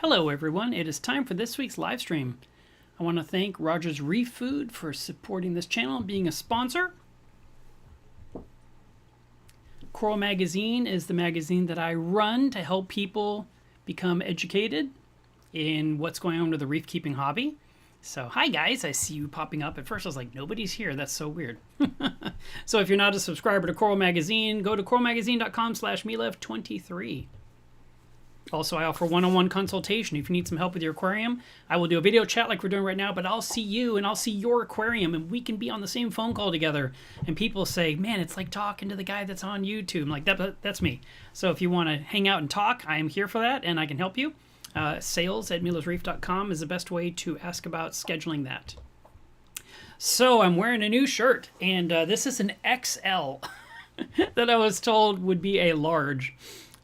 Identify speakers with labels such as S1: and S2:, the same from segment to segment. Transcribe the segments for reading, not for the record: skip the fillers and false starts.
S1: Hello everyone, it is time for this week's live stream. I want to thank Rogers Reef Food for supporting this channel and being a sponsor. Coral Magazine is the magazine that I run to help people become educated in what's going on with the reef keeping hobby. So hi guys, I see you popping up. At first I was like, nobody's here, that's so weird. So if you're not a subscriber to Coral Magazine, go to coralmagazine.com/Milev23. Also, I offer one-on-one consultation. If you need some help with your aquarium, I will do a video chat like we're doing right now, but I'll see you and I'll see your aquarium and we can be on the same phone call together. And people say, man, it's like talking to the guy that's on YouTube. I'm like, that's me. So if you want to hang out and talk, I am here for that and I can help you. Sales@milevsreef.com is the best way to ask about scheduling that. So I'm wearing a new shirt and this is an XL that I was told would be a large.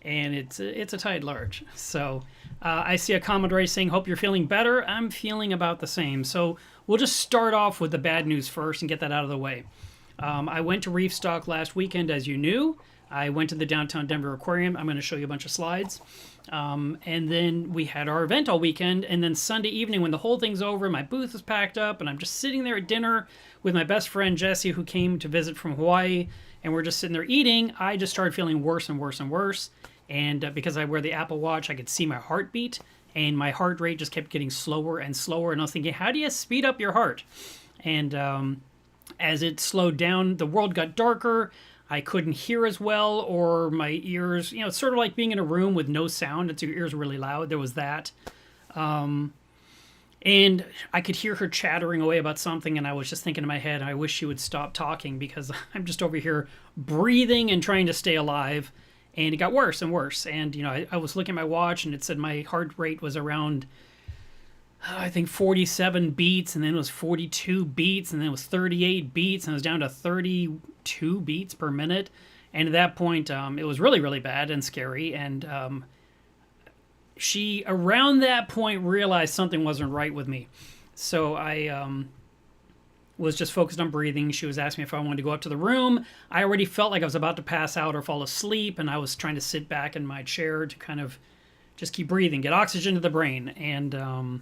S1: And it's a tight large. So I see a comment already saying, hope you're feeling better. I'm feeling about the same. So we'll just start off with the bad news first and get that out of the way. I went to Reef Stock last weekend, as you knew. I went to the Downtown Denver Aquarium. I'm going to show you a bunch of slides. And then we had our event all weekend. And then Sunday evening, when the whole thing's over, my booth is packed up. And I'm just sitting there at dinner with my best friend, Jesse, who came to visit from Hawaii. And we're just sitting there eating. I just started feeling worse and worse and worse. And because I wear the Apple Watch, I could see my heartbeat, and my heart rate just kept getting slower and slower. And I was thinking, how do you speed up your heart? And as it slowed down, the world got darker. I couldn't hear as well, or my ears, it's sort of like being in a room with no sound. It's your ears really loud. There was that. And I could hear her chattering away about something, and I was just thinking in my head, I wish she would stop talking because I'm just over here breathing and trying to stay alive. And it got worse and worse. And, I was looking at my watch and it said my heart rate was around, I think 47 beats. And then it was 42 beats. And then it was 38 beats. And it was down to 32 beats per minute. And at that point, it was really, really bad and scary. And she, around that point, realized something wasn't right with me. So I was just focused on breathing. She was asking me if I wanted to go up to the room. I already felt like I was about to pass out or fall asleep, and I was trying to sit back in my chair to kind of just keep breathing, get oxygen to the brain. And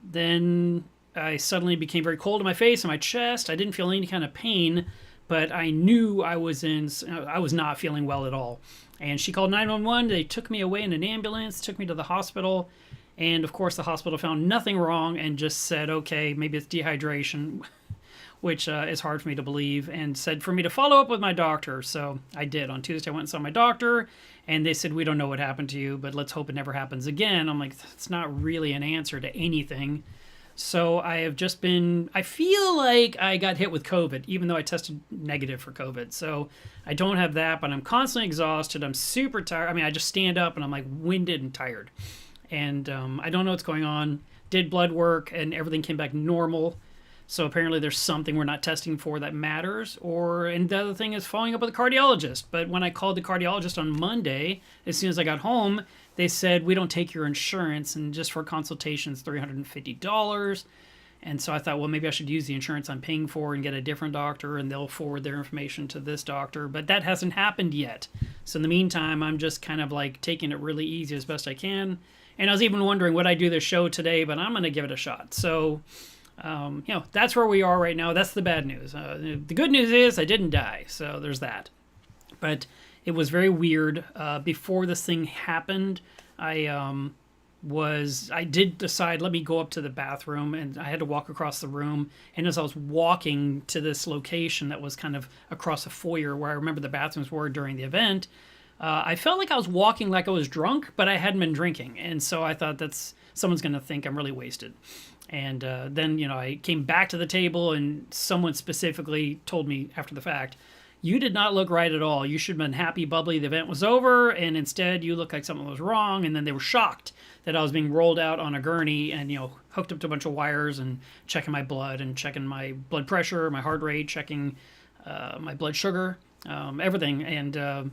S1: then I suddenly became very cold in my face and my chest. I didn't feel any kind of pain, but I knew I was not feeling well at all. And she called 911. They took me away in an ambulance, took me to the hospital. And, of course, the hospital found nothing wrong and just said, okay, maybe it's dehydration, which is hard for me to believe, and said for me to follow up with my doctor. So I did. On Tuesday, I went and saw my doctor, and they said, we don't know what happened to you, but let's hope it never happens again. I'm like, that's not really an answer to anything. So I have just been, I feel like I got hit with COVID, even though I tested negative for COVID. So I don't have that, but I'm constantly exhausted. I'm super tired. I mean, I just stand up, and I'm like winded and tired. And I don't know what's going on. Did blood work and everything came back normal. So apparently there's something we're not testing for that matters. And the other thing is following up with a cardiologist. But when I called the cardiologist on Monday, as soon as I got home, they said, we don't take your insurance. And just for consultations, $350. And so I thought, well, maybe I should use the insurance I'm paying for and get a different doctor, and they'll forward their information to this doctor. But that hasn't happened yet. So in the meantime, I'm just kind of like taking it really easy as best I can. And I was even wondering, would I do this show today? But I'm going to give it a shot. So, that's where we are right now. That's the bad news. The good news is I didn't die. So there's that. But it was very weird. Before this thing happened, I did decide, let me go up to the bathroom. And I had to walk across the room. And as I was walking to this location that was kind of across a foyer where I remember the bathrooms were during the event, I felt like I was walking like I was drunk, but I hadn't been drinking. And so I thought someone's going to think I'm really wasted. And then, I came back to the table and someone specifically told me after the fact, you did not look right at all. You should have been happy, bubbly. The event was over. And instead you look like something was wrong. And then they were shocked that I was being rolled out on a gurney and, hooked up to a bunch of wires and checking my blood and checking my blood pressure, my heart rate, checking my blood sugar, everything. And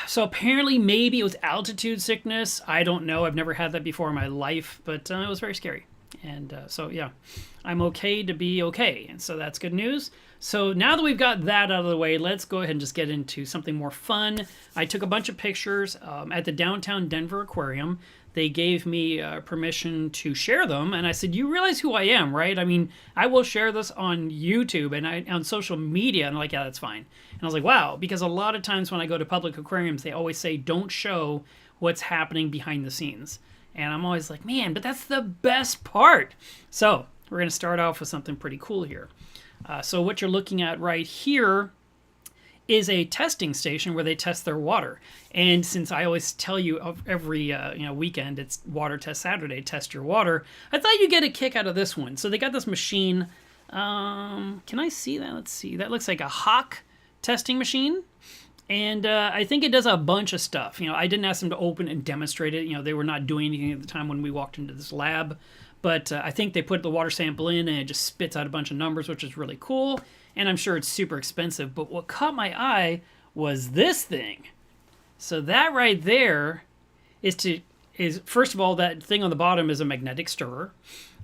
S1: so apparently maybe it was altitude sickness. I don't know. I've never had that before in my life, but it was very scary. And so, yeah, I'm okay to be okay. And so that's good news. So now that we've got that out of the way, let's go ahead and just get into something more fun. I took a bunch of pictures at the Downtown Denver Aquarium. they gave me permission to share them. And I said, you realize who I am, right? I mean, I will share this on YouTube and on social media. And I'm like, yeah, that's fine. And I was like, wow, because a lot of times when I go to public aquariums, they always say, don't show what's happening behind the scenes. And I'm always like, man, but that's the best part. So we're going to start off with something pretty cool here. So what you're looking at right here is a testing station where they test their water. And since I always tell you every weekend, it's Water Test Saturday, test your water, I thought you'd get a kick out of this one. So they got this machine. Can I see that? Let's see. That looks like a Hawk testing machine. And I think it does a bunch of stuff. I didn't ask them to open and demonstrate it. They were not doing anything at the time when we walked into this lab. But I think they put the water sample in and it just spits out a bunch of numbers, which is really cool. And I'm sure it's super expensive. But what caught my eye was this thing. So that right there is first of all, that thing on the bottom is a magnetic stirrer.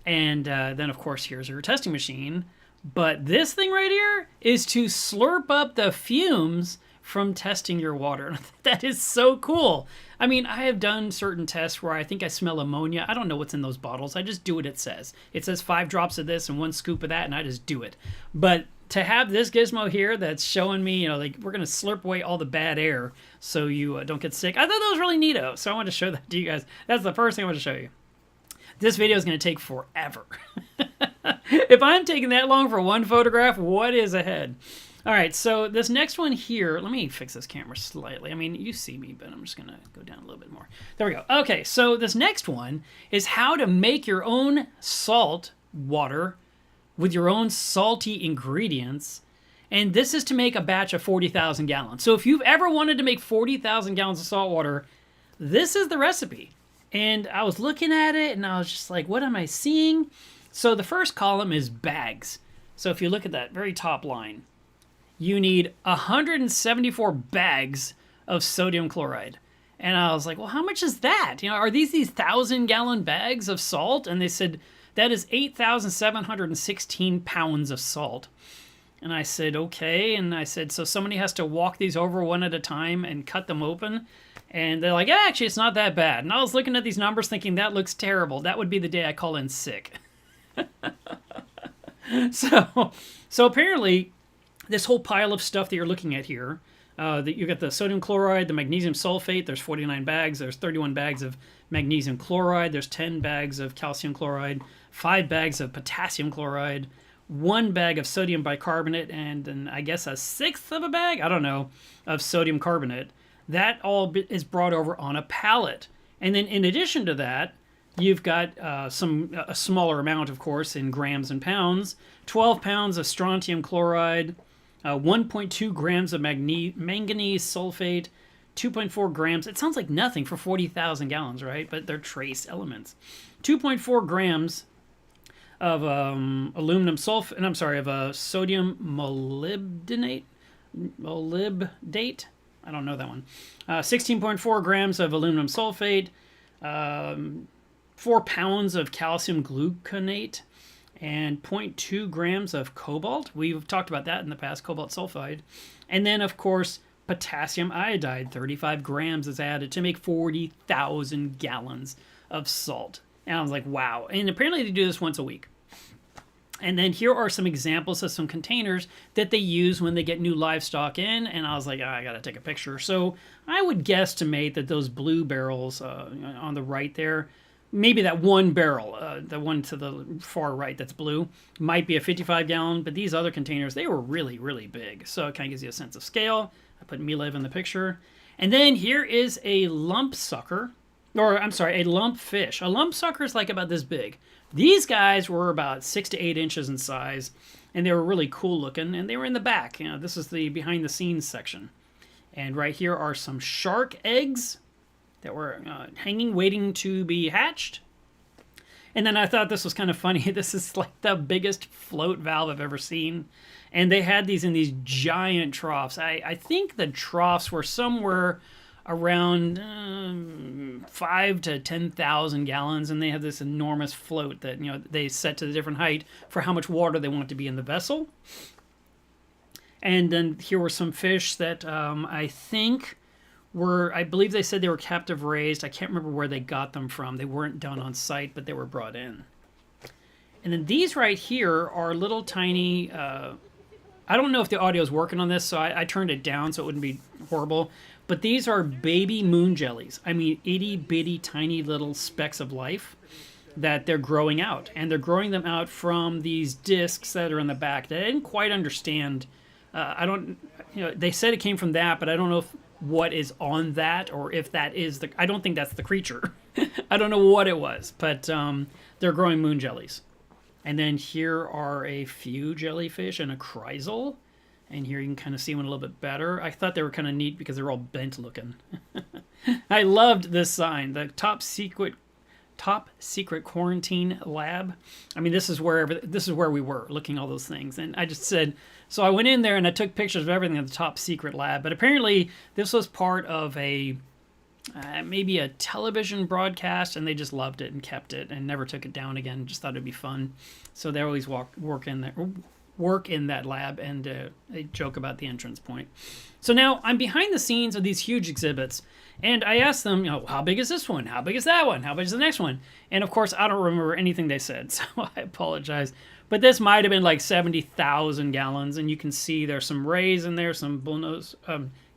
S1: And then, of course, here's your testing machine. But this thing right here is to slurp up the fumes from testing your water. That is so cool. I mean, I have done certain tests where I think I smell ammonia. I don't know what's in those bottles. I just do what it says. It says 5 drops of this and 1 scoop of that, and I just do it. But to have this gizmo here that's showing me, like we're going to slurp away all the bad air so you don't get sick, I thought that was really neato. So I wanted to show that to you guys. That's the first thing I want to show you. This video is going to take forever. If I'm taking that long for one photograph, what is ahead? All right, so this next one here, let me fix this camera slightly. I mean, you see me, but I'm just going to go down a little bit more. There we go. Okay, so this next one is how to make your own salt water with your own salty ingredients. And this is to make a batch of 40,000 gallons. So if you've ever wanted to make 40,000 gallons of salt water, this is the recipe. And I was looking at it and I was just like, what am I seeing? So the first column is bags. So if you look at that very top line, you need 174 bags of sodium chloride. And I was like, well, how much is that? Are these 1,000-gallon bags of salt? And they said, that is 8,716 pounds of salt. And I said, okay. And I said, so somebody has to walk these over one at a time and cut them open? And they're like, yeah, actually, it's not that bad. And I was looking at these numbers thinking, that looks terrible. That would be the day I call in sick. So apparently, this whole pile of stuff that you're looking at here, that you got the sodium chloride, the magnesium sulfate, there's 49 bags, there's 31 bags of magnesium chloride, there's 10 bags of calcium chloride, 5 bags of potassium chloride, 1 bag of sodium bicarbonate, and then I guess a 1/6 of a bag, I don't know, of sodium carbonate. That all is brought over on a pallet. And then in addition to that, you've got a smaller amount, of course, in grams and pounds, 12 pounds of strontium chloride, 1.2 grams of manganese sulfate, 2.4 grams. It sounds like nothing for 40,000 gallons, right? But they're trace elements. 2.4 grams of aluminum sulfate, and I'm sorry, of sodium molybdate. I don't know that one. 16.4 grams of aluminum sulfate, 4 pounds of calcium gluconate, and 0.2 grams of cobalt. We've talked about that in the past, cobalt sulfide. And then, of course, potassium iodide, 35 grams is added to make 40,000 gallons of salt. And I was like, wow. And apparently they do this once a week. And then here are some examples of some containers that they use when they get new livestock in. And I was like, I got to take a picture. So I would guesstimate that those blue barrels on the right there, maybe that one barrel, the one to the far right that's blue, might be a 55-gallon. But these other containers, they were really, really big. So it kind of gives you a sense of scale. I put Milev in the picture. And then here is a lump sucker. Or, I'm sorry, a lump fish. A lump sucker is like about this big. These guys were about 6 to 8 inches in size, and they were really cool looking, and they were in the back. This is the behind the scenes section. And right here are some shark eggs that were hanging, waiting to be hatched. And then I thought this was kind of funny. This is like the biggest float valve I've ever seen. And they had these in these giant troughs. I think the troughs were somewhere around 5 to 10,000 gallons, and they have this enormous float that they set to the different height for how much water they want to be in the vessel. And then here were some fish that I think were, I believe they said they were captive raised. I can't remember where they got them from. They weren't done on site, but they were brought in. And then these right here are little tiny, I don't know if the audio is working on this, so I turned it down so it wouldn't be horrible. But these are baby moon jellies. I mean, itty bitty tiny little specks of life that they're growing out. And they're growing them out from these discs that are in the back that I didn't quite understand. I don't, they said it came from that, but I don't know what is on that, or if that is I don't think that's the creature. I don't know what it was, but they're growing moon jellies. And then here are a few jellyfish and a chrysalis. And here you can kind of see one a little bit better. I thought they were kind of neat because they're all bent looking. I loved this sign, the top secret quarantine lab. I mean, this is where we were looking at all those things. And I just said, so I went in there and I took pictures of everything at the top secret lab. But apparently this was part of a maybe a television broadcast, and they just loved it and kept it and never took it down again. Just thought it'd be fun. So they always work in that lab, and they joke about the entrance point. So now I'm behind the scenes of these huge exhibits, and I asked them, how big is this one? How big is that one? How big is the next one? And of course, I don't remember anything they said, so I apologize. But this might have been like 70,000 gallons, and you can see there's some rays in there, some bullnose,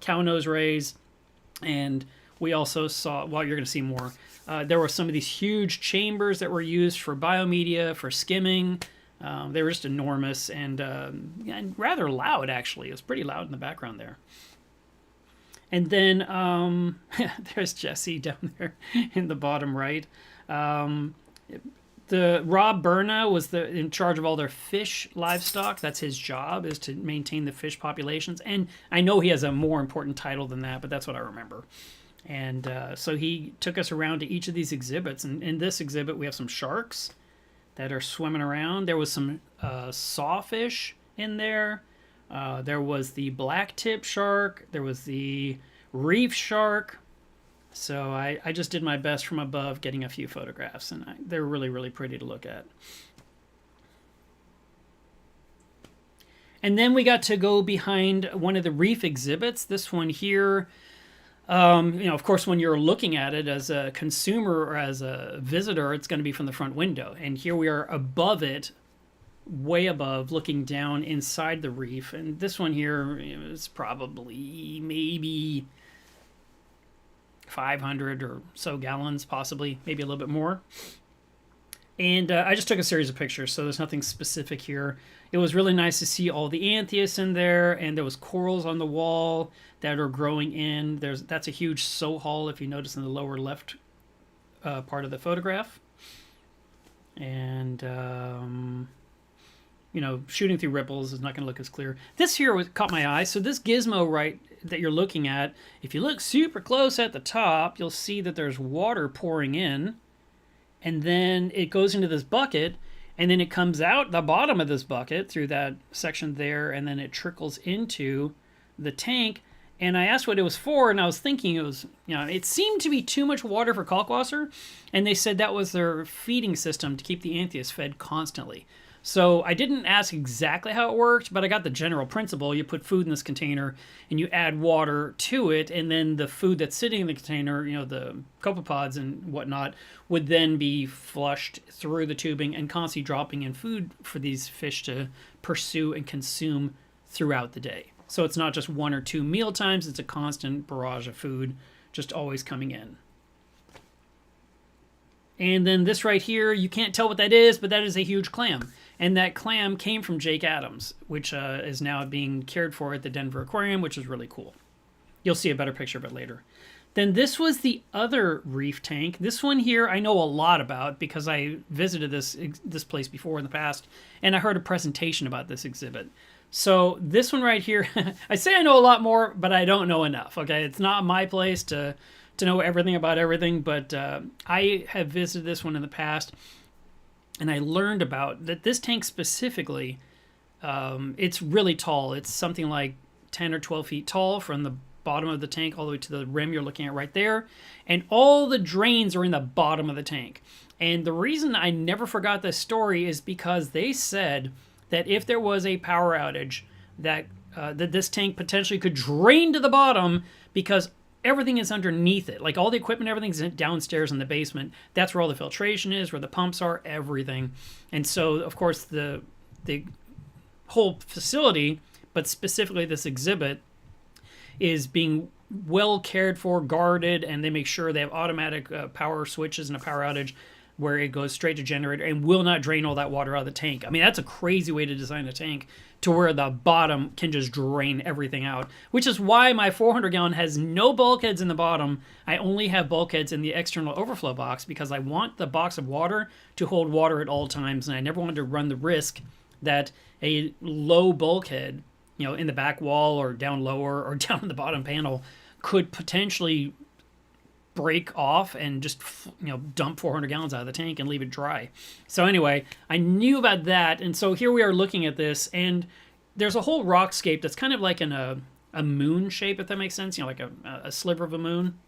S1: cow nose rays, and we also saw, well, you're going to see more. There were some of these huge chambers that were used for biomedia, for skimming. They were just enormous and rather loud, actually. It was pretty loud in the background there. And then there's Jesse down there in the bottom right. The Rob Berna was in charge of all their fish livestock. That's his job, is to maintain the fish populations. And I know he has a more important title than that, but that's what I remember. And so he took us around to each of these exhibits. And in this exhibit, we have some sharks that are swimming around. There was some sawfish in there. There was the black tip shark. There was the reef shark. So I just did my best from above getting a few photographs, and they're really, really pretty to look at. And then we got to go behind one of the reef exhibits. This one here, of course, when you're looking at it as a consumer or as a visitor, it's going to be from the front window. And here we are above it, way above, looking down inside the reef. And this one here is probably maybe 500 or so gallons, possibly, maybe a little bit more. And I just took a series of pictures, so there's nothing specific here. It was really nice to see all the anthias in there, and there was corals on the wall that are growing in. That's a huge sohal, if you notice in the lower left part of the photograph. And, shooting through ripples is not going to look as clear. This here caught my eye. So this gizmo right that you're looking at, if you look super close at the top, you'll see that there's water pouring in. And then it goes into this bucket, and then it comes out the bottom of this bucket through that section there, and then it trickles into the tank. And I asked what it was for, and I was thinking it was, it seemed to be too much water for kalkwasser, and they said that was their feeding system to keep the anthias fed constantly. So I didn't ask exactly how it worked, but I got the general principle. You put food in this container, and you add water to it, and then the food that's sitting in the container, the copepods and whatnot, would then be flushed through the tubing and constantly dropping in food for these fish to pursue and consume throughout the day. So it's not just 1 or 2 meal times, it's a constant barrage of food just always coming in. And then this right here, you can't tell what that is, but that is a huge clam. And that clam came from Jake Adams, which is now being cared for at the Denver Aquarium, which is really cool. You'll see a better picture of it later. Then this was the other reef tank. This one here I know a lot about because I visited this place before in the past, and I heard a presentation about this exhibit. So this one right here, I say I know a lot more, but I don't know enough, okay? It's not my place to know everything about everything, but I have visited this one in the past, and I learned about that this tank specifically, it's really tall. It's something like 10 or 12 feet tall from the bottom of the tank all the way to the rim you're looking at right there. And all the drains are in the bottom of the tank. And the reason I never forgot this story is because they said that if there was a power outage, that this tank potentially could drain to the bottom because everything is underneath it. Like all the equipment, everything's downstairs in the basement. That's where all the filtration is, where the pumps are, everything. And so, of course, the whole facility, but specifically this exhibit, is being well cared for, guarded, and they make sure they have automatic power switches and a power outage where it goes straight to generator and will not drain all that water out of the tank. I mean, that's a crazy way to design a tank to where the bottom can just drain everything out, which is why my 400-gallon has no bulkheads in the bottom. I only have bulkheads in the external overflow box because I want the box of water to hold water at all times, and I never wanted to run the risk that a low bulkhead, you know, in the back wall or down lower or down in the bottom panel could potentially break off and just, you know, dump 400 gallons out of the tank and leave it dry. So anyway, I knew about that, and so here we are looking at this, and there's a whole rockscape that's kind of like in a moon shape, if that makes sense, you know, like a sliver of a moon.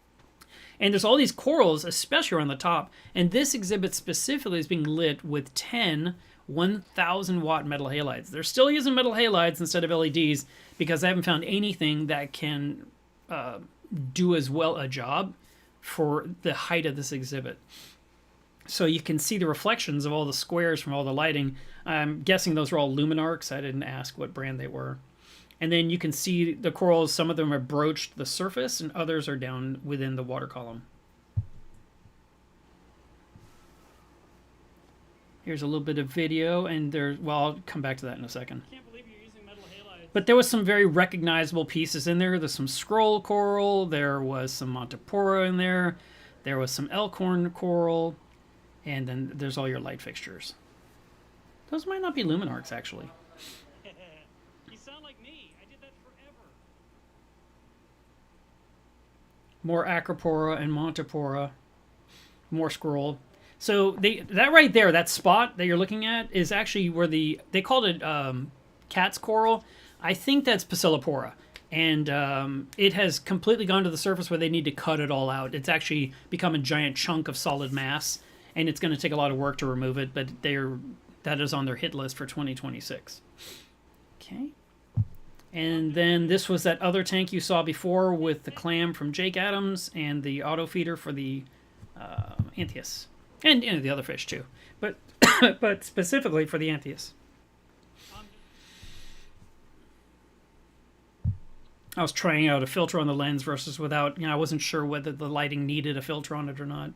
S1: And there's all these corals, especially around the top, and this exhibit specifically is being lit with 10 1,000 watt metal halides. They're still using metal halides instead of LEDs because I haven't found anything that can do as well a job for the height of this exhibit. So you can see the reflections of all the squares from all the lighting. I'm guessing those are all Luminarcs. I didn't ask what brand they were. And then you can see the corals, some of them are broached the surface and others are down within the water column. Here's a little bit of video, and there's, well, I'll come back to that in a second. I can't believe you're using metal halides. But there was some very recognizable pieces in there. There's some scroll coral, there was some Montipora in there, there was some elkhorn coral, and then there's all your light fixtures. Those might not be Luminarcs, actually. You sound like me. I did that forever. More Acropora and Montipora. More scroll. So that right there, that spot that you're looking at is actually where they called it cat's coral. I think that's Pacillopora. And it has completely gone to the surface where they need to cut it all out. It's actually become a giant chunk of solid mass, and it's going to take a lot of work to remove it, but that is on their hit list for 2026. Okay. And then this was that other tank you saw before with the clam from Jake Adams and the auto feeder for the Anthias. And, you know, the other fish too, but but specifically for the Anthias. I was trying out a filter on the lens versus without. You know, I wasn't sure whether the lighting needed a filter on it or not.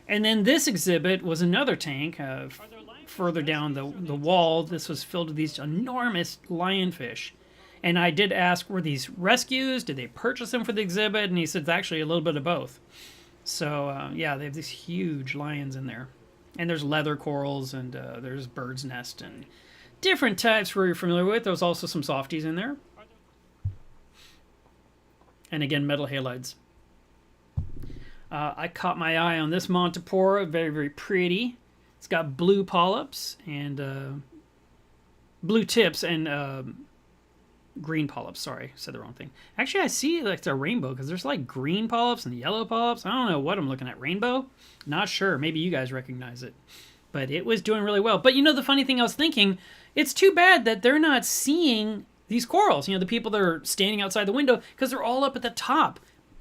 S1: And then this exhibit was another tank further down the wall. This was filled with these enormous lionfish. And I did ask, were these rescues? Did they purchase them for the exhibit? And he said it's actually a little bit of both. So, yeah, they have these huge lions in there. And there's leather corals, and there's bird's nest, and different types we're familiar with. There's also some softies in there. And again, metal halides. I caught my eye on this Montipora, very, very pretty. It's got blue polyps, and blue tips, and green polyps. Sorry, said the wrong thing. Actually, I see like it's a rainbow because there's like green polyps and yellow polyps. I don't know what I'm looking at. Rainbow? Not sure. Maybe you guys recognize it. But it was doing really well. But you know, the funny thing I was thinking, it's too bad that they're not seeing these corals. You know, the people that are standing outside the window because they're all up at the top.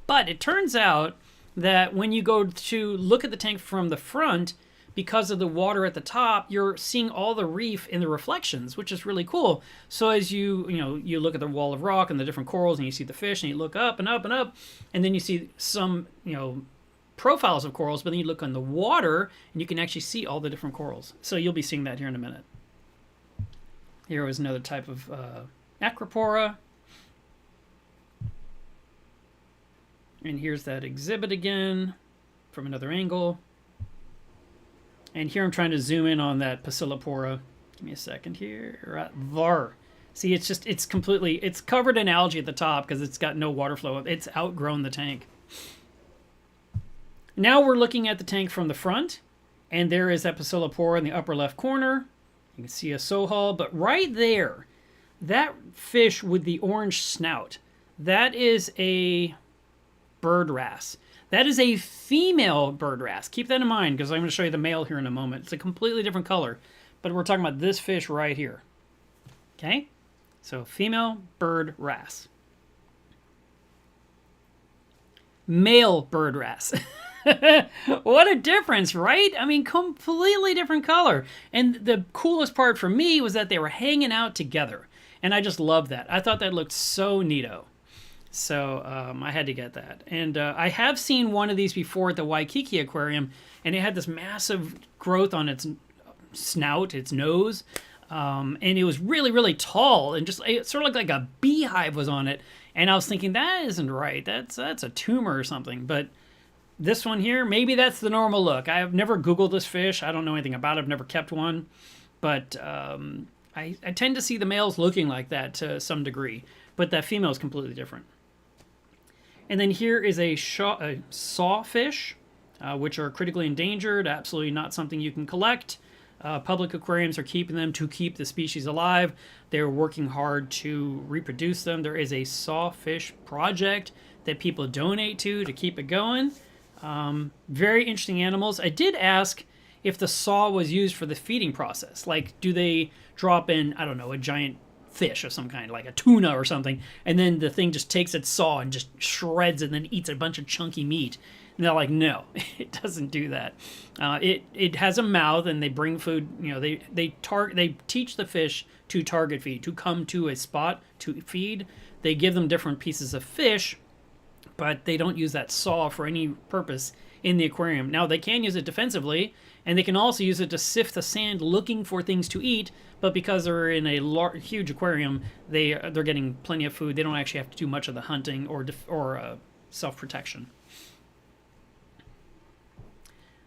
S1: But it turns out that when you go to look at the tank from the front, because of the water at the top, you're seeing all the reef in the reflections, which is really cool. So as you look at the wall of rock and the different corals, and you see the fish, and you look up and up and up, and then you see some, profiles of corals, but then you look on the water, and you can actually see all the different corals. So you'll be seeing that here in a minute. Here was another type of Acropora. And here's that exhibit again from another angle. And here I'm trying to zoom in on that Pacillopora. Give me a second here. Right there. See, it's covered in algae at the top because it's got no water flow. It's outgrown the tank. Now we're looking at the tank from the front, and there is that Pacillopora in the upper left corner. You can see a sohal, but right there, that fish with the orange snout, that is a bird wrasse. That is a female bird wrasse. Keep that in mind because I'm going to show you the male here in a moment. It's a completely different color, but we're talking about this fish right here. Okay? So female bird wrasse. male bird wrasse. What a difference, right? I mean, completely different color. And the coolest part for me was that they were hanging out together. And I just loved that. I thought that looked so neato. So I had to get that. And I have seen one of these before at the Waikiki Aquarium, and it had this massive growth on its snout, its nose. And it was really, really tall, and just it sort of looked like a beehive was on it. And I was thinking, that isn't right. That's a tumor or something. But this one here, maybe that's the normal look. I have never Googled this fish. I don't know anything about it. I've never kept one. But I tend to see the males looking like that to some degree. But that female is completely different. And then here is a sawfish, which are critically endangered. Absolutely not something you can collect. Public aquariums are keeping them to keep the species alive. They're working hard to reproduce them. There is a sawfish project that people donate to keep it going. Very interesting animals. I did ask if the saw was used for the feeding process. Like, do they drop in, I don't know, a giant fish of some kind, like a tuna or something, and then the thing just takes its saw and just shreds and then eats a bunch of chunky meat? And they're like, no, it doesn't do that. It has a mouth, and they bring food. You know, they teach the fish to target feed, to come to a spot to feed. They give them different pieces of fish, but they don't use that saw for any purpose in the aquarium. Now, they can use it defensively, and they can also use it to sift the sand looking for things to eat, but because they're in a huge aquarium, they're getting plenty of food. They don't actually have to do much of the hunting or self-protection.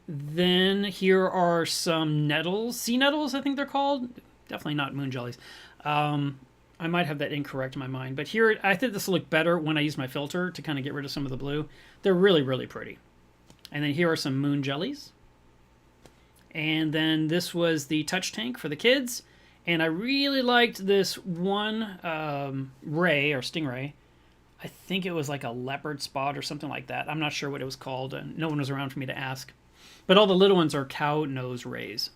S1: Then here are some nettles, sea nettles, I think they're called. Definitely not moon jellies. I might have that incorrect in my mind, but here, I think this will look better when I use my filter to kind of get rid of some of the blue. They're really, really pretty. And then here are some moon jellies. And then this was the touch tank for the kids. And I really liked this one ray or stingray. I think it was like a leopard spot or something like that. I'm not sure what it was called, and no one was around for me to ask. But all the little ones are cow nose rays.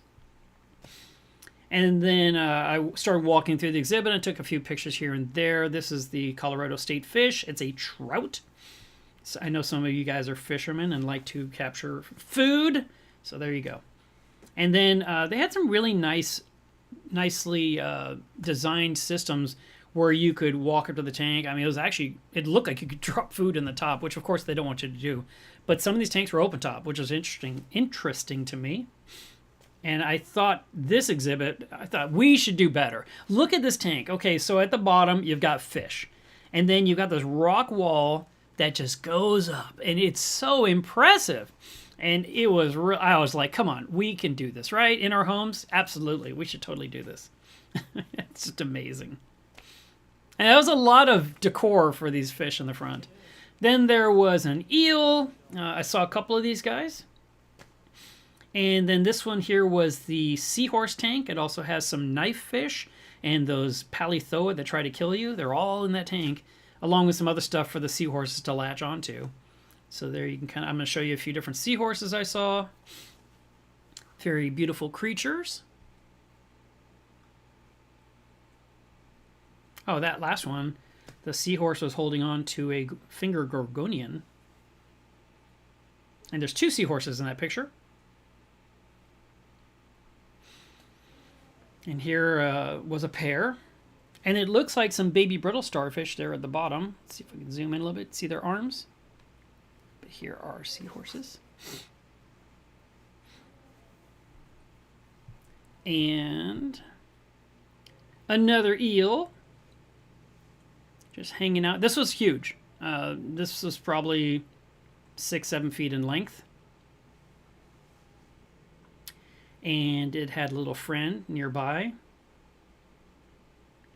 S1: And then I started walking through the exhibit and took a few pictures here and there. This is the Colorado State fish. It's a trout. So I know some of you guys are fishermen and like to capture food. So there you go. And then they had some really nicely designed systems where you could walk up to the tank. I mean, it looked like you could drop food in the top, which of course they don't want you to do. But some of these tanks were open top, which was interesting to me. And I thought we should do better. Look at this tank. Okay, so at the bottom, you've got fish. And then you've got this rock wall that just goes up. And it's so impressive. And I was like, come on, we can do this, right? In our homes? Absolutely. We should totally do this. It's just amazing. And that was a lot of decor for these fish in the front. Then there was an eel. I saw a couple of these guys. And then this one here was the seahorse tank. It also has some knife fish and those palithoa that try to kill you. They're all in that tank, along with some other stuff for the seahorses to latch onto. So there you can I'm going to show you a few different seahorses I saw. Very beautiful creatures. Oh, that last one, the seahorse was holding on to a finger gorgonian. And there's two seahorses in that picture. And here was a pair. And it looks like some baby brittle starfish there at the bottom. Let's see if we can zoom in a little bit, see their arms. But here are seahorses. And another eel. Just hanging out. This was huge. This was probably 6-7 feet in length. And it had a little friend nearby.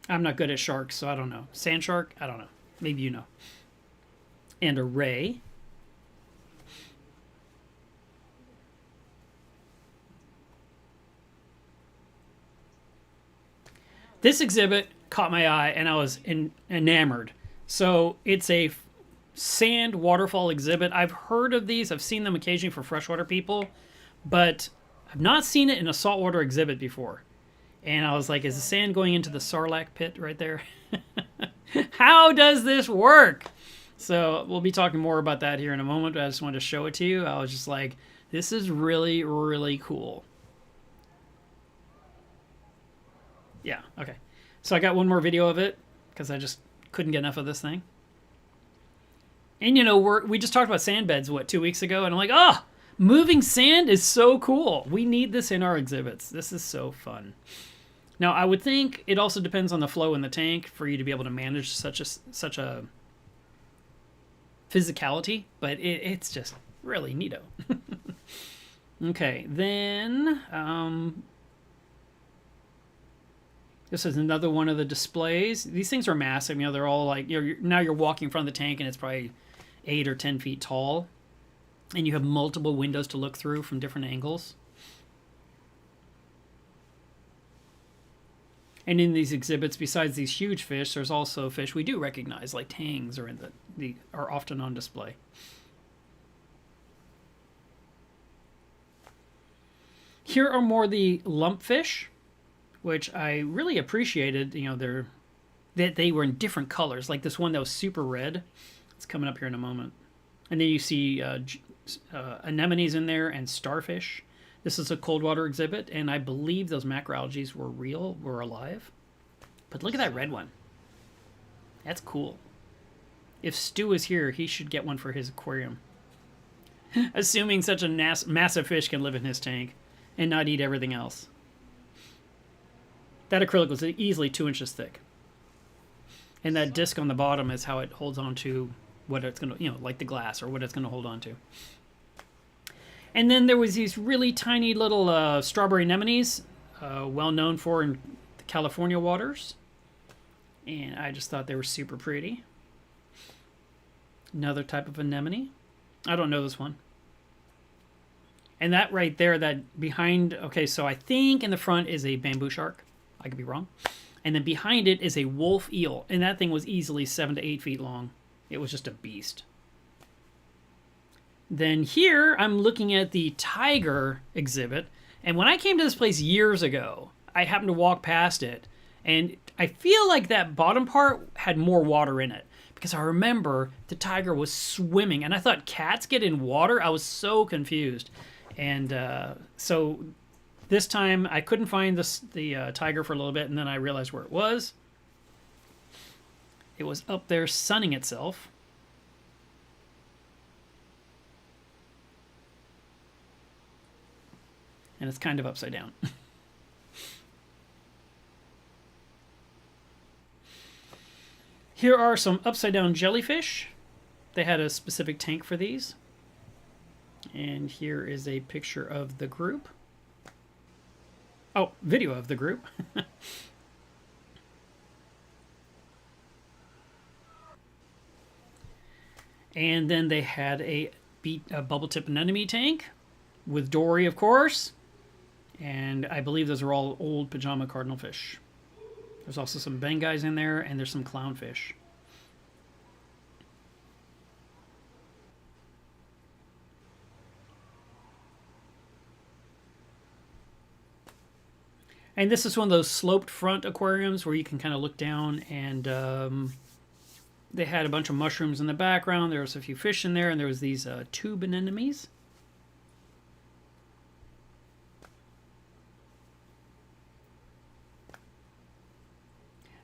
S1: I'm not good at sharks, so I don't know. Sand shark? I don't know. Maybe you know. And a ray. This exhibit caught my eye, and I was enamored. So it's a sand waterfall exhibit. I've heard of these. I've seen them occasionally for freshwater people, but I've not seen it in a saltwater exhibit before. And I was like, is the sand going into the Sarlacc pit right there? How does this work? So we'll be talking more about that here in a moment, but I just wanted to show it to you. I was just like, this is really, really cool. Yeah, okay. So I got one more video of it because I just couldn't get enough of this thing. And you know, we just talked about sand beds, what, 2 weeks ago? And I'm like, oh, moving sand is so cool. We need this in our exhibits. This is so fun. Now, I would think it also depends on the flow in the tank for you to be able to manage such a physicality, but it's just really neato. Okay, then this is another one of the displays. These things are massive. You know, they're all like, now you're walking in front of the tank and it's probably 8 or 10 feet tall. And you have multiple windows to look through from different angles. And in these exhibits, besides these huge fish, there's also fish we do recognize, like tangs are often on display. Here are more the lumpfish, which I really appreciated. You know, that they were in different colors, like this one that was super red. It's coming up here in a moment. And then you see anemones in there and starfish. This is a cold water exhibit, and I believe those macroalgae were alive. But look at that red one. That's cool. If Stu is here, he should get one for his aquarium. Assuming such a massive fish can live in his tank and not eat everything else. That acrylic was easily 2 inches thick. And that disc on the bottom is how it holds on to what it's going to, you know, like the glass or what it's going to hold on to. And then there was these really tiny little strawberry anemones, well known for in the California waters. And I just thought they were super pretty. Another type of anemone. I don't know this one. And that right there, that behind, okay, so I think in the front is a bamboo shark. I could be wrong. And then behind it is a wolf eel. And that thing was easily 7 to 8 feet long. It was just a beast. Then here, I'm looking at the tiger exhibit. And when I came to this place years ago, I happened to walk past it. And I feel like that bottom part had more water in it. Because I remember the tiger was swimming. And I thought cats get in water? I was so confused. And so this time, I couldn't find the tiger for a little bit. And then I realized where it was. It was up there sunning itself. And it's kind of upside down. Here are some upside down jellyfish. They had a specific tank for these. And here is a picture of the group. Oh, video of the group. And then they had a bubble tip anemone tank with Dory, of course. And I believe those are all old pajama cardinalfish. There's also some bengais in there, and there's some clownfish. And this is one of those sloped front aquariums where you can kind of look down, and they had a bunch of mushrooms in the background. There was a few fish in there, and there was these tube anemones.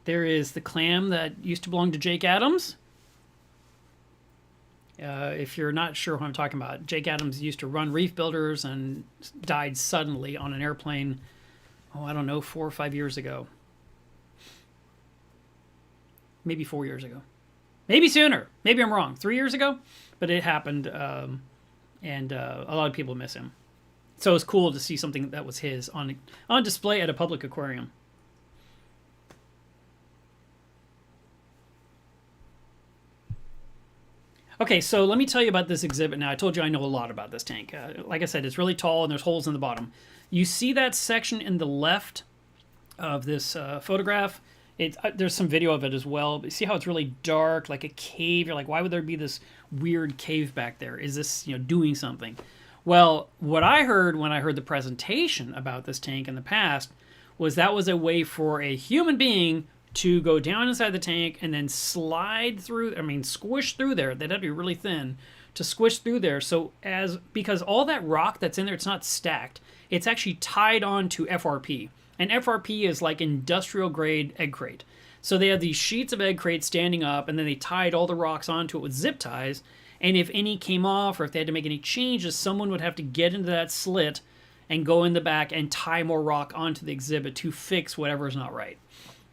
S1: There is the clam that used to belong to Jake Adams. If you're not sure what I'm talking about, Jake Adams used to run Reef Builders and died suddenly on an airplane, I don't know, 4 or 5 years ago. Maybe 4 years ago. Maybe sooner. Maybe I'm wrong. 3 years ago? But it happened, and a lot of people miss him. So it's cool to see something that was his on display at a public aquarium. Okay, so let me tell you about this exhibit now. I told you I know a lot about this tank. Like I said, it's really tall and there's holes in the bottom. You see that section in the left of this photograph? There's some video of it as well. But see how it's really dark, like a cave? You're like, why would there be this weird cave back there? Is this, doing something? Well, what I heard when I heard the presentation about this tank in the past was that was a way for a human being to go down inside the tank and then slide through, squish through there. They'd have to be really thin to squish through there. So because all that rock that's in there, it's not stacked. It's actually tied on to FRP. And FRP is like industrial grade egg crate. So they have these sheets of egg crate standing up, and then they tied all the rocks onto it with zip ties. And if any came off or if they had to make any changes, someone would have to get into that slit and go in the back and tie more rock onto the exhibit to fix whatever is not right.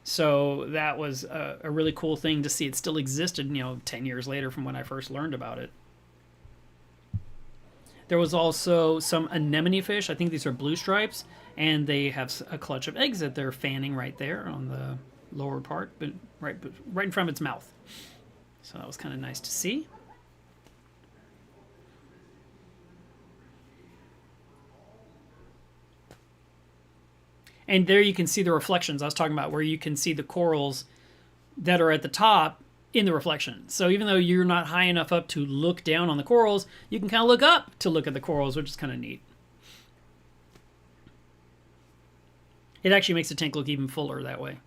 S1: So that was a really cool thing to see. It still existed, 10 years later from when I first learned about it. There was also some anemone fish. I think these are blue stripes, and they have a clutch of eggs that they're fanning right there on the lower part, but right in front of its mouth. So that was kind of nice to see. And there you can see the reflections I was talking about, where you can see the corals that are at the top in the reflection. So even though you're not high enough up to look down on the corals, you can kind of look up to look at the corals, which is kind of neat. It actually makes the tank look even fuller that way.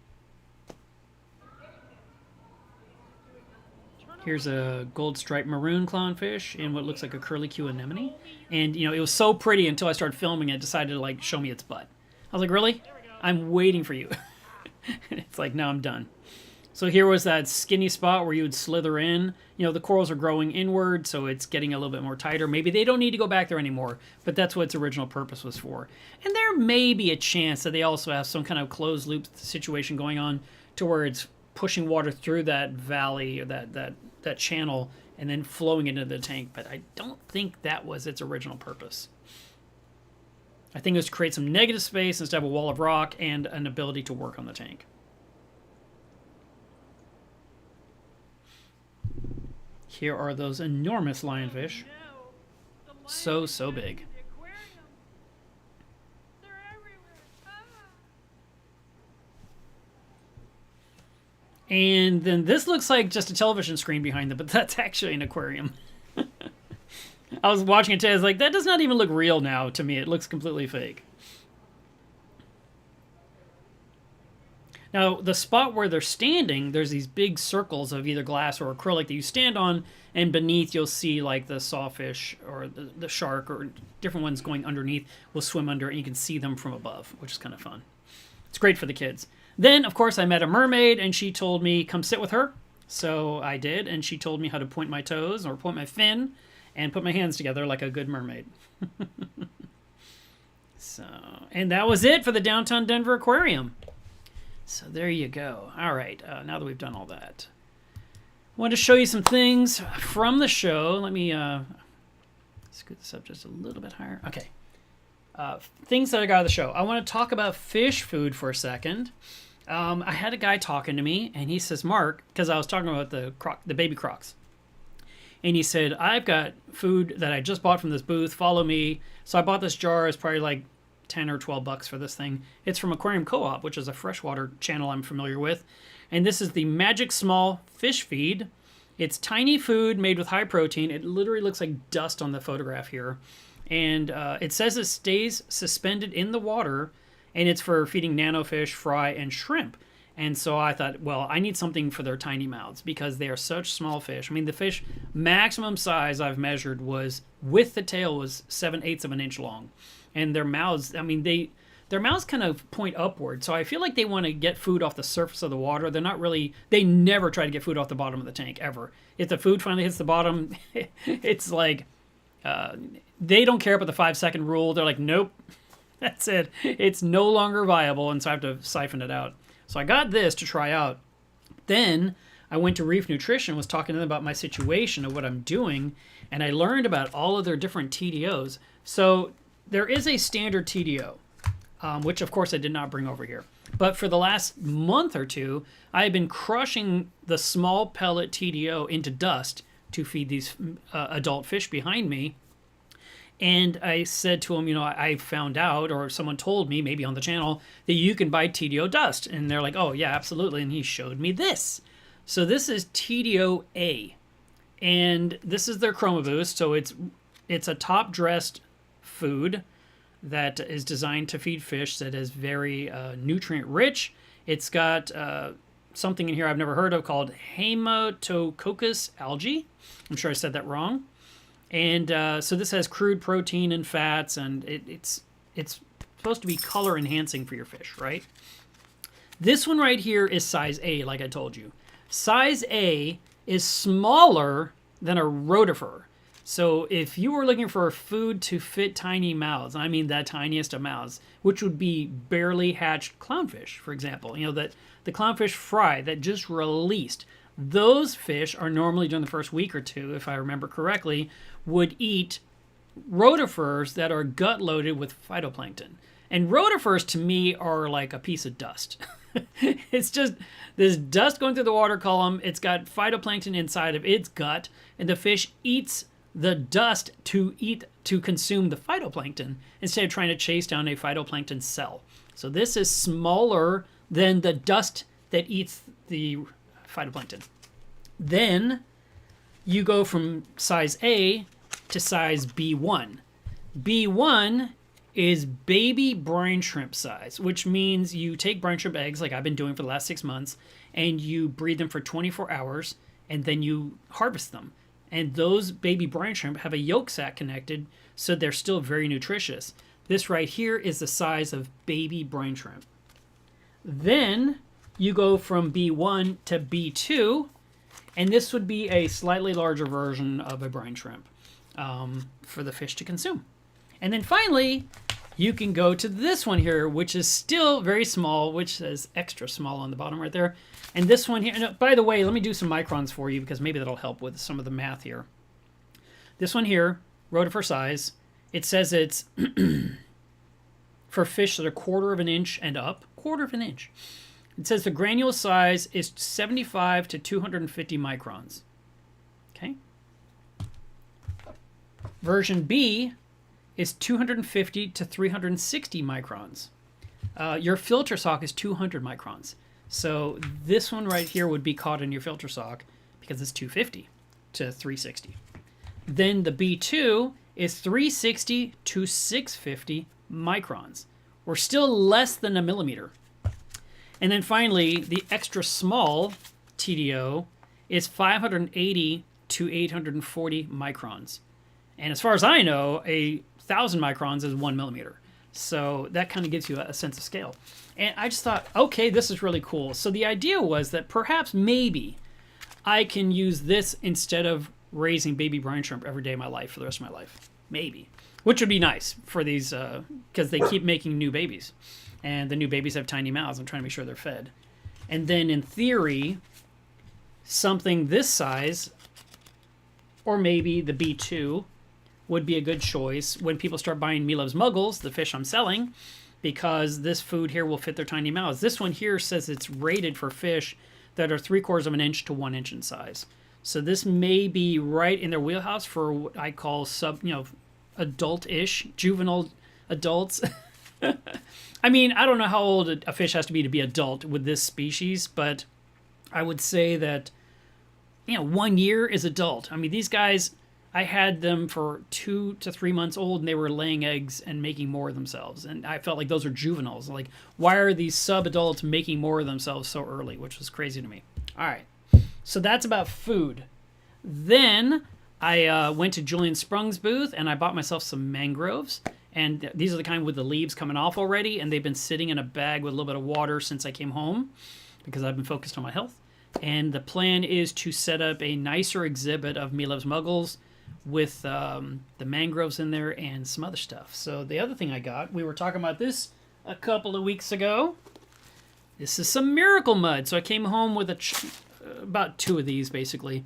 S1: Here's a gold striped maroon clownfish in what looks like a curlicue anemone. And, it was so pretty until I started filming it, decided to, show me its butt. I was like, really? I'm waiting for you. It's like, no, I'm done. So here was that skinny spot where you would slither in. The corals are growing inward, so it's getting a little bit more tighter. Maybe they don't need to go back there anymore, but that's what its original purpose was for. And there may be a chance that they also have some kind of closed loop situation going on to where it's pushing water through that valley, or that channel, and then flowing into the tank. But I don't think that was its original purpose. I think it was to create some negative space instead of a wall of rock and an ability to work on the tank. Here are those enormous lionfish. So big. And then this looks like just a television screen behind them, but that's actually an aquarium. I was watching it today, I was like, that does not even look real now to me. It looks completely fake. Now, the spot where they're standing, there's these big circles of either glass or acrylic that you stand on, and beneath you'll see like the sawfish or the shark or different ones going underneath will swim under, and you can see them from above, which is kind of fun. It's great for the kids. Then, of course, I met a mermaid, and she told me, come sit with her. So I did, and she told me how to point my toes or point my fin and put my hands together like a good mermaid. And that was it for the Downtown Denver Aquarium. So there you go. All right, now that we've done all that, I wanted to show you some things from the show. Let me scoot this up just a little bit higher. Okay. Things that I got out of the show. I want to talk about fish food for a second. I had a guy talking to me, and he says, Mark, because I was talking about the baby crocs. And he said, I've got food that I just bought from this booth. Follow me. So I bought this jar. It's probably like 10 or 12 bucks for this thing. It's from Aquarium Co-op, which is a freshwater channel I'm familiar with. And this is the Magic Small Fish Feed. It's tiny food made with high protein. It literally looks like dust on the photograph here. And it says it stays suspended in the water, and it's for feeding nanofish, fry, and shrimp. And so I thought, well, I need something for their tiny mouths because they are such small fish. I mean, the fish maximum size I've measured was, with the tail, was 7/8 of an inch long. And their mouths, I mean, their mouths kind of point upward. So I feel like they want to get food off the surface of the water. They never try to get food off the bottom of the tank, ever. If the food finally hits the bottom, it's like, they don't care about the 5-second rule. They're like, nope, that's it. It's no longer viable, and so I have to siphon it out. So I got this to try out. Then I went to Reef Nutrition, was talking to them about my situation of what I'm doing, and I learned about all of their different TDOs. So there is a standard TDO, which of course I did not bring over here. But for the last month or two, I have been crushing the small pellet TDO into dust to feed these adult fish behind me. And I said to him, I found out, or someone told me, maybe on the channel, that you can buy TDO dust. And they're like, oh, yeah, absolutely. And he showed me this. So this is TDO A. And this is their Chroma Boost. So it's a top-dressed food that is designed to feed fish that is very nutrient-rich. It's got something in here I've never heard of called Haematococcus algae. I'm sure I said that wrong. And so this has crude protein and fats, and it's supposed to be color enhancing for your fish, right? This one right here is size A, like I told you. Size A is smaller than a rotifer. So if you were looking for food to fit tiny mouths, I mean that tiniest of mouths, which would be barely hatched clownfish, for example, you know, that the clownfish fry that just released, those fish are normally during the first week or two, if I remember correctly, would eat rotifers that are gut loaded with phytoplankton. And rotifers to me are like a piece of dust. It's just this dust going through the water column. It's got phytoplankton inside of its gut, and the fish eats the dust to consume the phytoplankton instead of trying to chase down a phytoplankton cell. So this is smaller than the dust that eats the phytoplankton. Then you go from size A to size B1. B1 is baby brine shrimp size, which means you take brine shrimp eggs, like I've been doing for the last 6 months, and you breed them for 24 hours, and then you harvest them. And those baby brine shrimp have a yolk sac connected, so they're still very nutritious. This right here is the size of baby brine shrimp. Then you go from B1 to B2, and this would be a slightly larger version of a brine shrimp for the fish to consume. And then finally, you can go to this one here, which is still very small, which says extra small on the bottom right there. And this one here, and by the way, let me do some microns for you because maybe that'll help with some of the math here. This one here, rotifer size, it says it's for fish that are 1/4 of an inch and up, 1/4 of an inch. It says the granule size is 75 to 250 microns. Okay. Version B is 250 to 360 microns. Your filter sock is 200 microns. So this one right here would be caught in your filter sock because it's 250 to 360. Then the B2 is 360 to 650 microns. We're still less than a millimeter. And then finally, the extra small TDO is 580 to 840 microns. And as far as I know, 1,000 microns is 1 millimeter. So that kind of gives you a sense of scale. And I just thought, okay, this is really cool. So the idea was that perhaps maybe I can use this instead of raising baby brine shrimp every day of my life for the rest of my life. Maybe. Which would be nice for these, because they keep making new babies. And the new babies have tiny mouths. I'm trying to make sure they're fed. And then in theory, something this size, or maybe the B2, would be a good choice when people start buying Me Loves Muggles, the fish I'm selling, because this food here will fit their tiny mouths. This one here says it's rated for fish that are 3/4 of an inch to 1 inch in size. So this may be right in their wheelhouse for what I call adult-ish, juvenile adults. I mean, I don't know how old a fish has to be adult with this species, but I would say that, 1 year is adult. I mean, these guys, I had them for 2 to 3 months old, and they were laying eggs and making more of themselves. And I felt like those are juveniles. Like, why are these sub-adults making more of themselves so early? Which was crazy to me. All right. So that's about food. Then I went to Julian Sprung's booth, and I bought myself some mangroves. And these are the kind with the leaves coming off already, and they've been sitting in a bag with a little bit of water since I came home because I've been focused on my health. And the plan is to set up a nicer exhibit of Me Loves Muggles with the mangroves in there and some other stuff. So the other thing I got, we were talking about this a couple of weeks ago. This is some miracle mud. So I came home with about 2 of these basically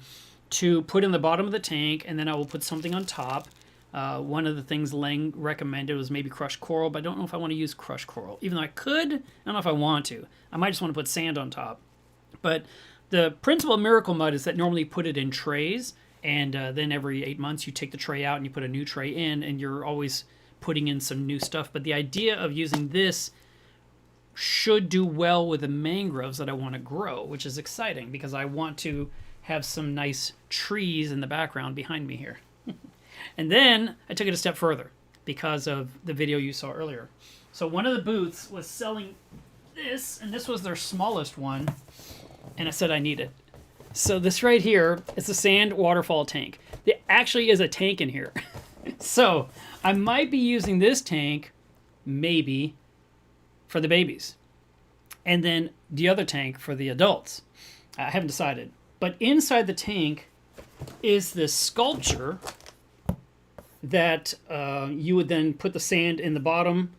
S1: to put in the bottom of the tank, and then I will put something on top. One of the things Lang recommended was maybe crushed coral, but I don't know if I want to use crushed coral. Even though I could, I don't know if I want to. I might just want to put sand on top. But the principle of miracle mud is that normally you put it in trays, and then every 8 months you take the tray out and you put a new tray in, and you're always putting in some new stuff. But the idea of using this should do well with the mangroves that I want to grow, which is exciting because I want to have some nice trees in the background behind me here. And then I took it a step further because of the video you saw earlier. So one of the booths was selling this, and this was their smallest one. and I said I need it. So this right here is a sand waterfall tank. There actually is a tank in here. So I might be using this tank, maybe, for the babies. And then the other tank for the adults. I haven't decided. But inside the tank is this sculpture that you would then put the sand in the bottom,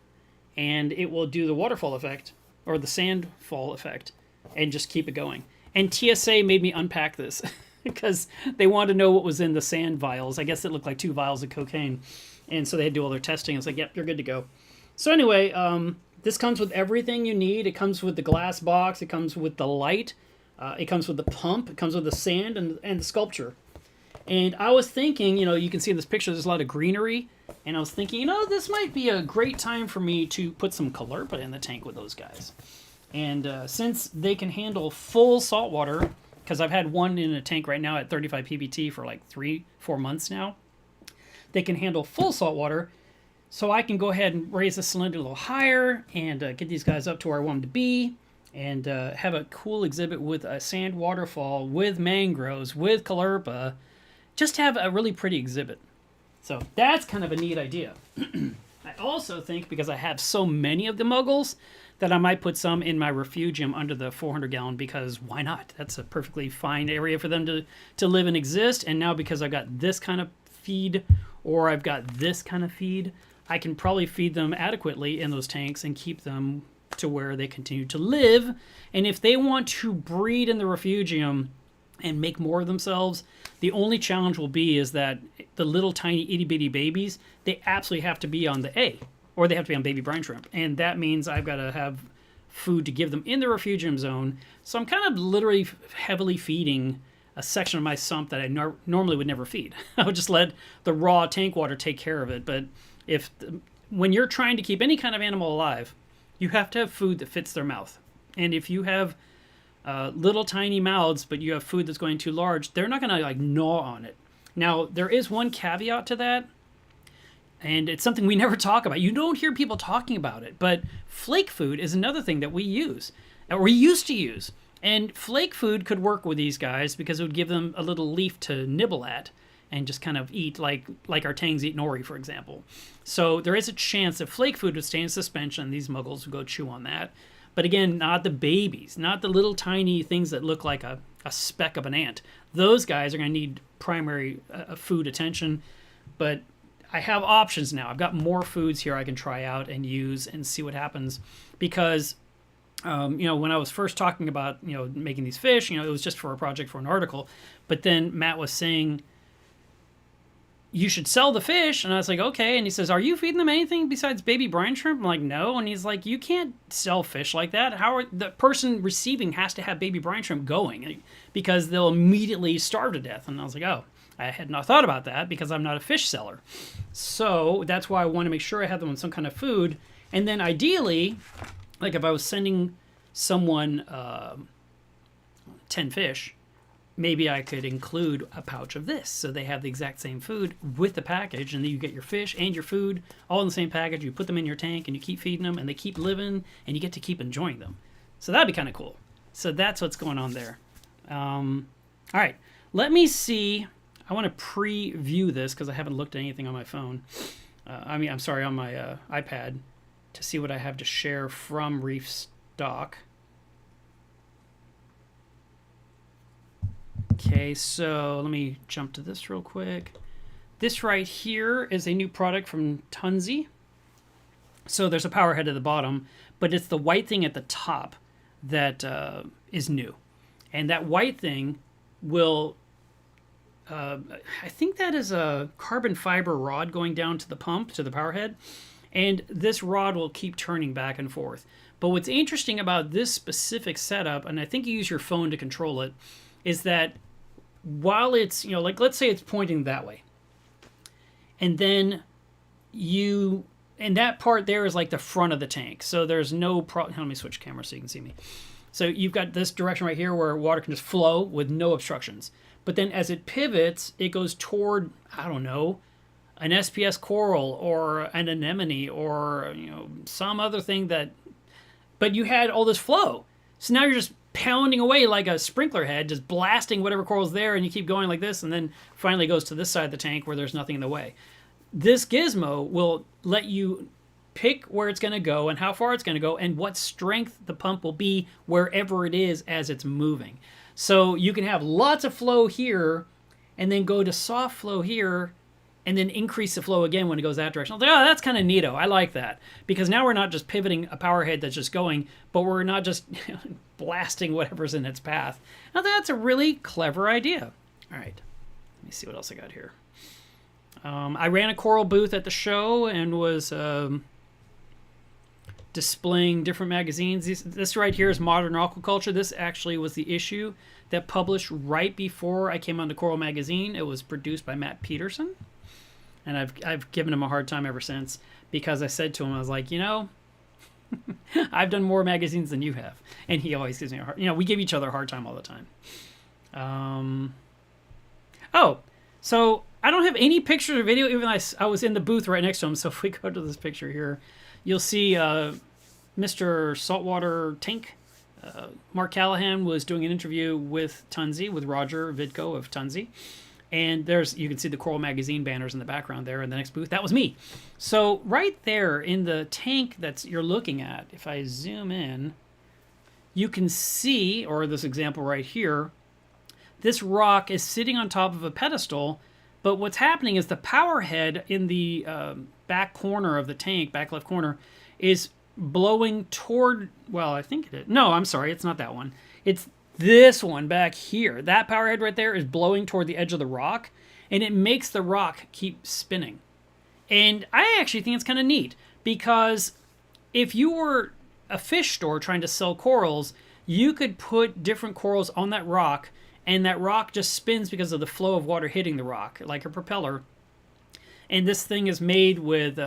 S1: and it will do the waterfall effect, or the sand fall effect, and just keep it going. And TSA made me unpack this because they wanted to know what was in the sand vials. I guess it looked like 2 vials of cocaine. And so they had to do all their testing. I was like, yep, you're good to go. So anyway, this comes with everything you need. It comes with the glass box. It comes with the light. It comes with the pump. It comes with the sand and the sculpture. And I was thinking, you can see in this picture, there's a lot of greenery. And I was thinking, this might be a great time for me to put some Callirpa in the tank with those guys. And since they can handle full salt water, because I've had one in a tank right now at 35 ppt for like 3-4 months now, they can handle full salt water. So I can go ahead and raise the salinity a little higher and get these guys up to where I want them to be, and have a cool exhibit with a sand waterfall, with mangroves, with Callirpa. Just have a really pretty exhibit. So that's kind of a neat idea. I also think, because I have so many of the muggles, that I might put some in my refugium under the 400-gallon, because why not? That's a perfectly fine area for them to live and exist. And now because I've got this kind of feed, or I've got this kind of feed, I can probably feed them adequately in those tanks and keep them to where they continue to live. And if they want to breed in the refugium and make more of themselves, the only challenge will be is that the little tiny itty-bitty babies, they absolutely have to be on the A, or they have to be on baby brine shrimp. And that means I've got to have food to give them in the refugium zone. So I'm kind of literally heavily feeding a section of my sump that I normally would never feed. I would just let the raw tank water take care of it. But when you're trying to keep any kind of animal alive, you have to have food that fits their mouth. And if you have little tiny mouths, but you have food that's going too large, they're not going to like gnaw on it. Now, there is one caveat to that, and it's something we never talk about. You don't hear people talking about it, but flake food is another thing that we use, or we used to use. And flake food could work with these guys because it would give them a little leaf to nibble at and just kind of eat like our tangs eat nori, for example. So there is a chance that flake food would stay in suspension. These muggles would go chew on that. But again, not the babies, not the little tiny things that look like a speck of an ant. Those guys are going to need primary food attention. But I have options now. I've got more foods here I can try out and use and see what happens. Because, when I was first talking about, making these fish, it was just for a project for an article. But then Matt was saying, you should sell the fish. And I was like, okay. And he says, are you feeding them anything besides baby brine shrimp? I'm like, no. And he's like, you can't sell fish like that. The person receiving has to have baby brine shrimp going, because they'll immediately starve to death. And I was like, oh, I had not thought about that, because I'm not a fish seller. So that's why I want to make sure I have them on some kind of food. And then ideally, like if I was sending someone 10 fish, maybe I could include a pouch of this, so they have the exact same food with the package, and then you get your fish and your food all in the same package. You put them in your tank, and you keep feeding them, and they keep living, and you get to keep enjoying them. So that'd be kind of cool. So that's what's going on there. All right, let me see. I want to preview this because I haven't looked at anything on my phone. On my iPad, to see what I have to share from Reef Stock. Okay, so let me jump to this real quick. This right here is a new product from Tunzi. So there's a power head at the bottom, but it's the white thing at the top that is new. And that white thing will, I think that is a carbon fiber rod going down to the pump, to the power head. And this rod will keep turning back and forth. But what's interesting about this specific setup, and I think you use your phone to control it, is that while it's, let's say it's pointing that way, and then and that part there is like the front of the tank. So there's no problem. Let me switch cameras so you can see me. So you've got this direction right here where water can just flow with no obstructions. But then as it pivots, it goes toward, I don't know, an SPS coral or an anemone or, some other thing but you had all this flow. So now you're just pounding away like a sprinkler head, just blasting whatever coral's there, and you keep going like this, and then finally goes to this side of the tank where there's nothing in the way. This gizmo will let you pick where it's going to go and how far it's going to go and what strength the pump will be wherever it is as it's moving. So you can have lots of flow here and then go to soft flow here and then increase the flow again when it goes that direction. I was like, oh, that's kind of neato. I like that. Because now we're not just pivoting a power head that's just going, but we're not just blasting whatever's in its path. Now that's a really clever idea. All right, let me see what else I got here. I ran a coral booth at the show and was displaying different magazines. This right here is Modern Aquaculture. This actually was the issue that published right before I came on the Coral magazine. It was produced by Matt Peterson. And I've given him a hard time ever since because I said to him, I was like, you know, I've done more magazines than you have. And he always gives me a hard, you know, we give each other a hard time all the time. Oh, so I don't have any pictures or video, even though I was in the booth right next to him. So if we go to this picture here, you'll see Mr. Saltwater Tank. Mark Callahan was doing an interview with Tunzi, with Roger Vidko of Tunzi. And you can see the Coral Magazine banners in the background there in the next booth. That was me. So right there in the tank that you're looking at, if I zoom in, you can see, or this example right here, this rock is sitting on top of a pedestal, but what's happening is the power head in the back corner of the tank, back left corner, is blowing toward, well, I think it is. No, I'm sorry, it's not that one. It's this one back here. That power head right there is blowing toward the edge of the rock, and it makes the rock keep spinning. And I actually think it's kind of neat, because if you were a fish store trying to sell corals, you could put different corals on that rock, and that rock just spins because of the flow of water hitting the rock, like a propeller. And this thing is made with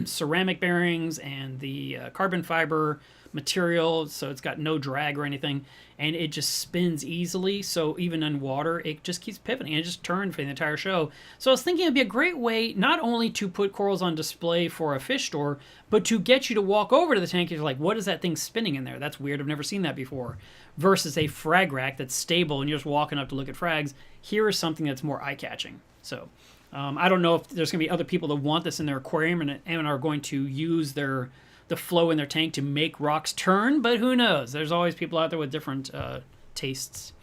S1: ceramic bearings and the carbon fiber material, so it's got no drag or anything, and it just spins easily. So even in water, it just keeps pivoting. It just turned for the entire show. So I was thinking it'd be a great way not only to put corals on display for a fish store, but to get you to walk over to the tank and you're like, what is that thing spinning in there? That's weird. I've never seen that before. Versus a frag rack that's stable and you're just walking up to look at frags. Here is something that's more eye-catching. So I don't know if there's going to be other people that want this in their aquarium and are going to use the flow in their tank to make rocks turn, but who knows? There's always people out there with different tastes.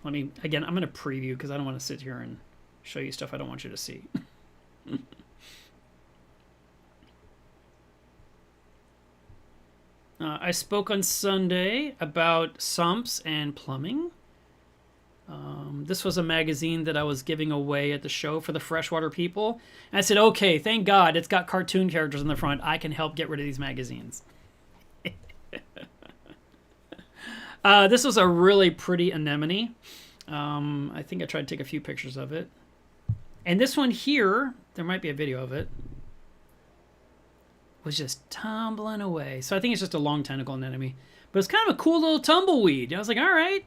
S1: I'm going to preview because I don't want to sit here and show you stuff I don't want you to see. I spoke on Sunday about sumps and plumbing. This was a magazine that I was giving away at the show for the freshwater people. And I said, okay, thank God it's got cartoon characters in the front. I can help get rid of these magazines. This was a really pretty anemone. I think I tried to take a few pictures of it. And this one here, there might be a video of it, was just tumbling away. So I think it's just a long tentacle anemone. But it's kind of a cool little tumbleweed. I was like, all right.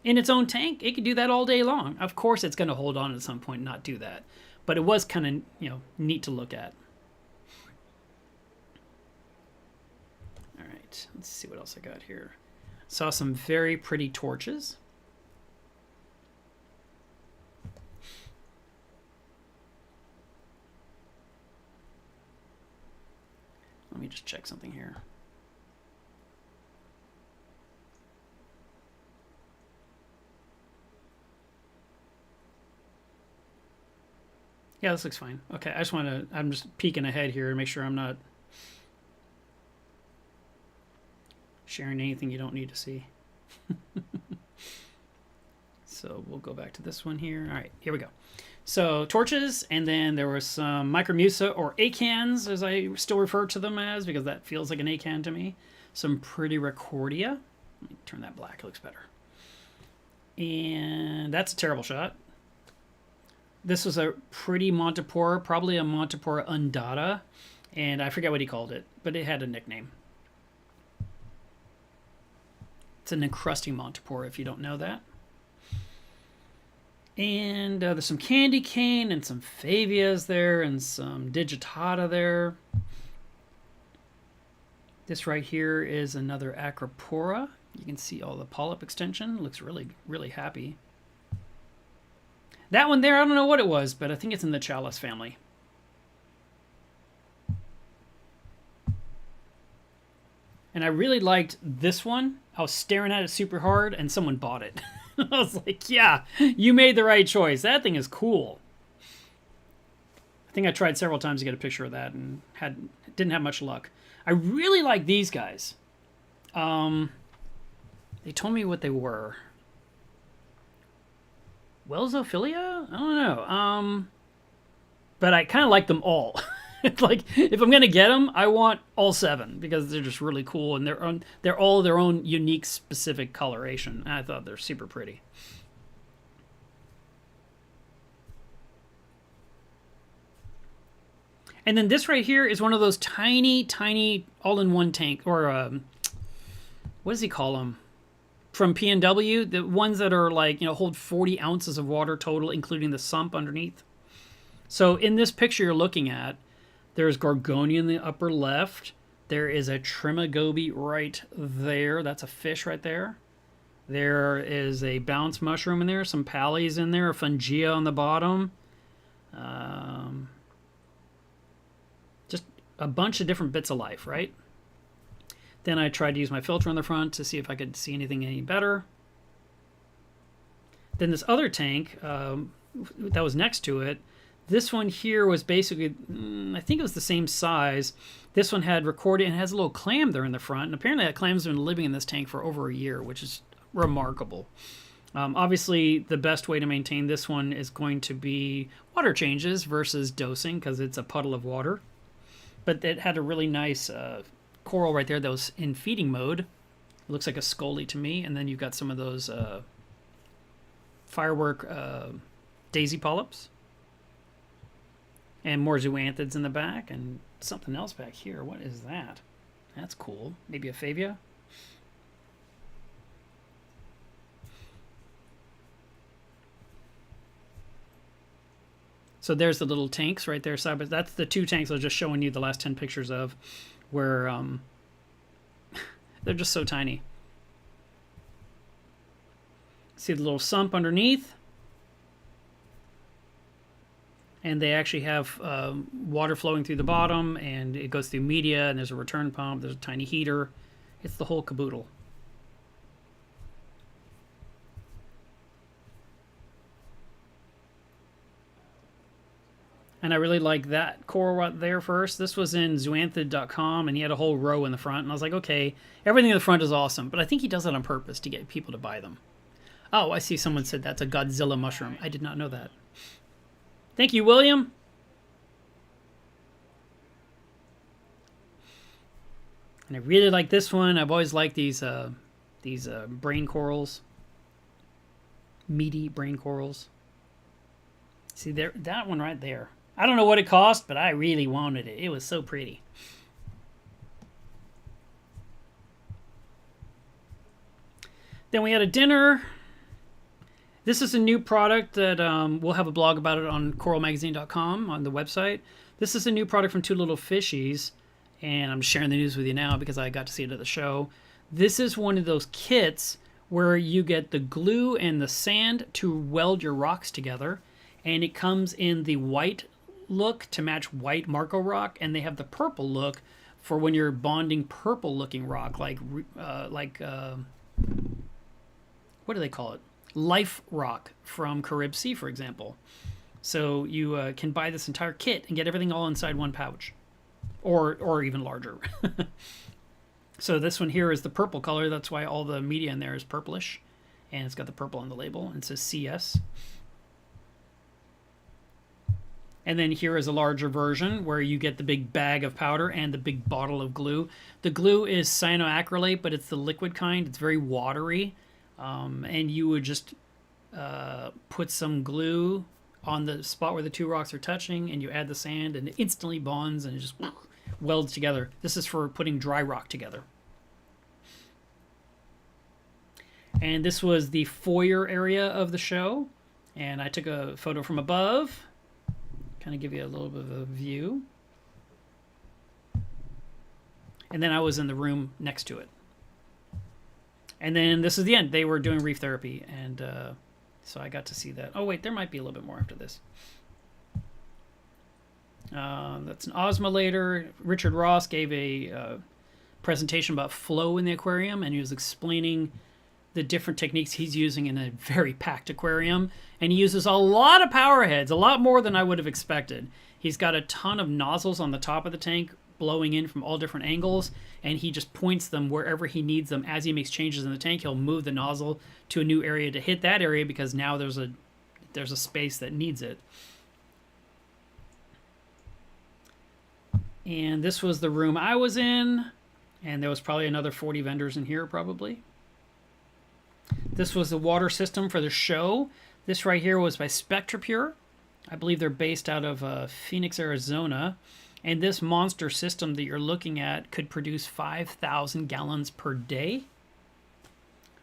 S1: In its own tank, it could do that all day long. Of course, it's going to hold on at some point and not do that. But it was kind of, neat to look at. All right, let's see what else I got here. Saw some very pretty torches. Let me just check something here. Yeah, this looks fine. Okay, I'm just peeking ahead here and make sure I'm not sharing anything you don't need to see. So we'll go back to this one here. All right, here we go. So torches, and then there was some micromusa, or acans, as I still refer to them as, because that feels like an acan to me. Some pretty Recordia. Let me turn that black, it looks better. And that's a terrible shot. This was a pretty Montipora, probably a Montipora undata, and I forget what he called it, but it had a nickname. It's an encrusting Montipora, if you don't know that. And there's some candy cane and some Favias there and some digitata there. This right here is another Acropora. You can see all the polyp extension. Looks really, really happy. That one there, I don't know what it was, but I think it's in the Chalice family. And I really liked this one. I was staring at it super hard, and someone bought it. I was like, yeah, you made the right choice. That thing is cool. I think I tried several times to get a picture of that and didn't have much luck. I really like these guys. They told me what they were. Welsophilia? I don't know. But I kind of like them all. It's like, if I'm gonna get them, I want all 7 because they're just really cool and they're all their own unique, specific coloration. I thought they're super pretty. And then this right here is one of those tiny, tiny all-in-one tank, or what does he call them? From P&W, the ones that are like, hold 40 ounces of water total, including the sump underneath. So in this picture you're looking at, there's Gorgonia in the upper left. There is a Trimagoby right there. That's a fish right there. There is a bounce mushroom in there, some pallies in there, a fungia on the bottom. Just a bunch of different bits of life, right? Then I tried to use my filter on the front to see if I could see anything any better. Then this other tank that was next to it, this one here was basically, I think it was the same size. This one had recorded and has a little clam there in the front. And apparently that clam's been living in this tank for over a year, which is remarkable. Obviously, the best way to maintain this one is going to be water changes versus dosing because it's a puddle of water. But it had a really nice coral right there that was in feeding mode. It looks like a scolie to me. And then you've got some of those firework daisy polyps. And more zoanthids in the back, and something else back here. What is that? That's cool. Maybe a favia? So there's the little tanks right there. Side by that's the 2 tanks I was just showing you the last 10 pictures of, where they're just so tiny. See the little sump underneath? And they actually have water flowing through the bottom, and it goes through media, and there's a return pump, there's a tiny heater. It's the whole caboodle. And I really like that coral right there first. This was in zoanthid.com, and he had a whole row in the front. And I was like, okay, everything in the front is awesome. But I think he does that on purpose to get people to buy them. Oh, I see someone said that's a Godzilla mushroom. I did not know that. Thank you, William. And I really like this one. I've always liked these brain corals. Meaty brain corals. See there, that one right there. I don't know what it cost, but I really wanted it. It was so pretty. Then we had a dinner. This is a new product that we'll have a blog about it on coralmagazine.com on the website. This is a new product from Two Little Fishies, and I'm sharing the news with you now because I got to see it at the show. This is one of those kits where you get the glue and the sand to weld your rocks together, and it comes in the white look to match white Marco rock, and they have the purple look for when you're bonding purple-looking rock, like what do they call it? Life rock from Carib Sea, for example. So you can buy this entire kit and get everything all inside one pouch, or even larger. So this one here is the purple color. That's why all the media in there is purplish, and it's got the purple on the label, and it says CS. And then here is a larger version where you get the big bag of powder and the big bottle of glue. The glue is cyanoacrylate, but it's the liquid kind. It's very watery. And you would just put some glue on the spot where the two rocks are touching, and you add the sand, and it instantly bonds, and it just welds together. This is for putting dry rock together. And this was the foyer area of the show, and I took a photo from above, kind of give you a little bit of a view. And then I was in the room next to it. And then this is the end. They were doing reef therapy, and so I got to see that. Oh, wait, there might be a little bit more after this. That's an osmolator. Richard Ross gave a presentation about flow in the aquarium, and he was explaining the different techniques he's using in a very packed aquarium. And he uses a lot of power heads, a lot more than I would have expected. He's got a ton of nozzles on the top of the tank blowing in from all different angles, and he just points them wherever he needs them. As he makes changes in the tank, he'll move the nozzle to a new area to hit that area, because now there's a space that needs it. And this was the room I was in, and there was probably another 40 vendors in here probably. This was the water system for the show. This right here was by SpectraPure. I believe they're based out of Phoenix, Arizona. And this monster system that you're looking at could produce 5,000 gallons per day.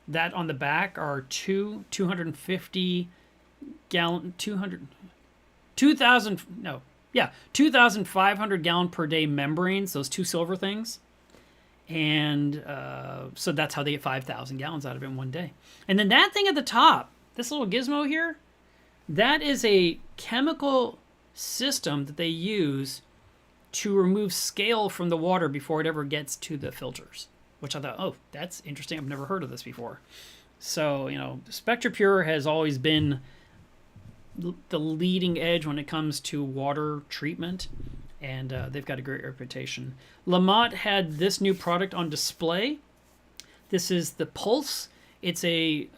S1: That on the back are 2,500 gallon per day membranes, those two silver things. And so that's how they get 5,000 gallons out of it in one day. And then that thing at the top, this little gizmo here, that is a chemical system that they use to remove scale from the water before it ever gets to the filters, which I thought, oh, that's interesting. I've never heard of this before. So, you know, SpectraPure has always been the leading edge when it comes to water treatment, and they've got a great reputation. Lamont had this new product on display. This is the Pulse. It's a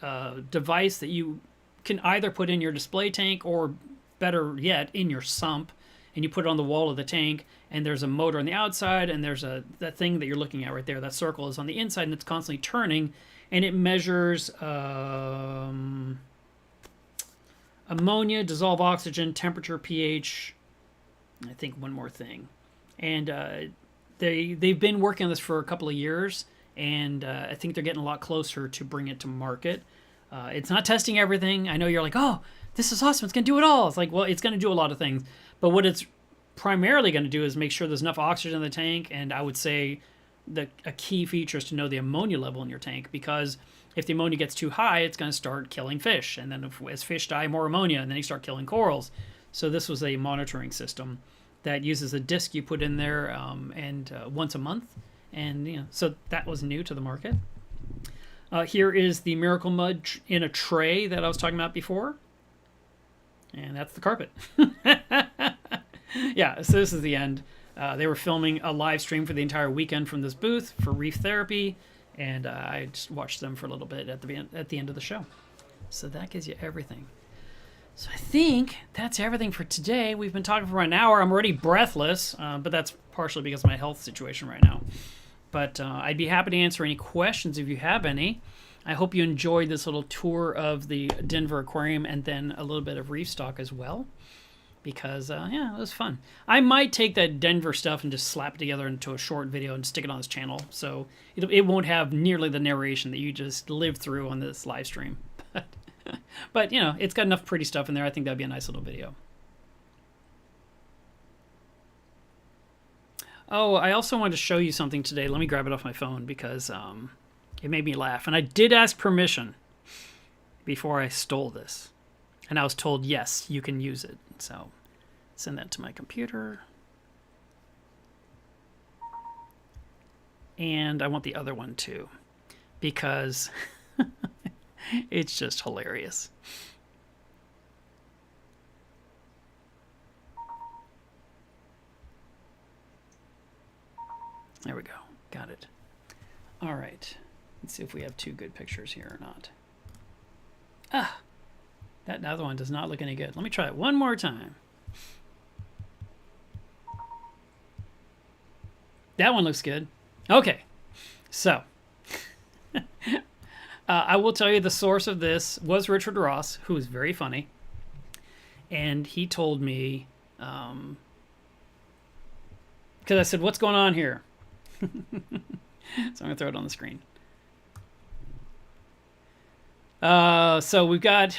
S1: device that you can either put in your display tank, or better yet, in your sump, and you put it on the wall of the tank, and there's a motor on the outside, and there's that thing that you're looking at right there, that circle is on the inside, and it's constantly turning, and it measures ammonia, dissolved oxygen, temperature, pH, I think one more thing. And they've been working on this for a couple of years, and I think they're getting a lot closer to bring it to market. It's not testing everything. I know you're like, oh, this is awesome, it's going to do it all. It's like, well, it's going to do a lot of things. But what it's primarily going to do is make sure there's enough oxygen in the tank, and I would say a key feature is to know the ammonia level in your tank, because if the ammonia gets too high, it's going to start killing fish. And then as fish die, more ammonia, and then you start killing corals. So this was a monitoring system that uses a disc you put in there and once a month. And you know, so that was new to the market. Here is the Miracle Mud in a tray that I was talking about before. And that's the carpet. Yeah, so this is the end. They were filming a live stream for the entire weekend from this booth for reef therapy. And I just watched them for a little bit at the end of the show. So that gives you everything. So I think that's everything for today. We've been talking for an hour. I'm already breathless, but that's partially because of my health situation right now. But I'd be happy to answer any questions if you have any. I hope you enjoyed this little tour of the Denver Aquarium, and then a little bit of reef stock as well. Because, yeah, it was fun. I might take that Denver stuff and just slap it together into a short video and stick it on this channel. So it won't have nearly the narration that you just lived through on this live stream. But, you know, it's got enough pretty stuff in there. I think that'd be a nice little video. Oh, I also wanted to show you something today. Let me grab it off my phone because it made me laugh. And I did ask permission before I stole this. And I was told, yes, you can use it. So send that to my computer. And I want the other one too, because it's just hilarious. There we go. Got it. All right. Let's see if we have two good pictures here or not. Ah, that other one does not look any good. Let me try it one more time. That one looks good. Okay. So, I will tell you the source of this was Richard Ross, who is very funny. And he told me, because I said, what's going on here? So I'm going to throw it on the screen. So we've got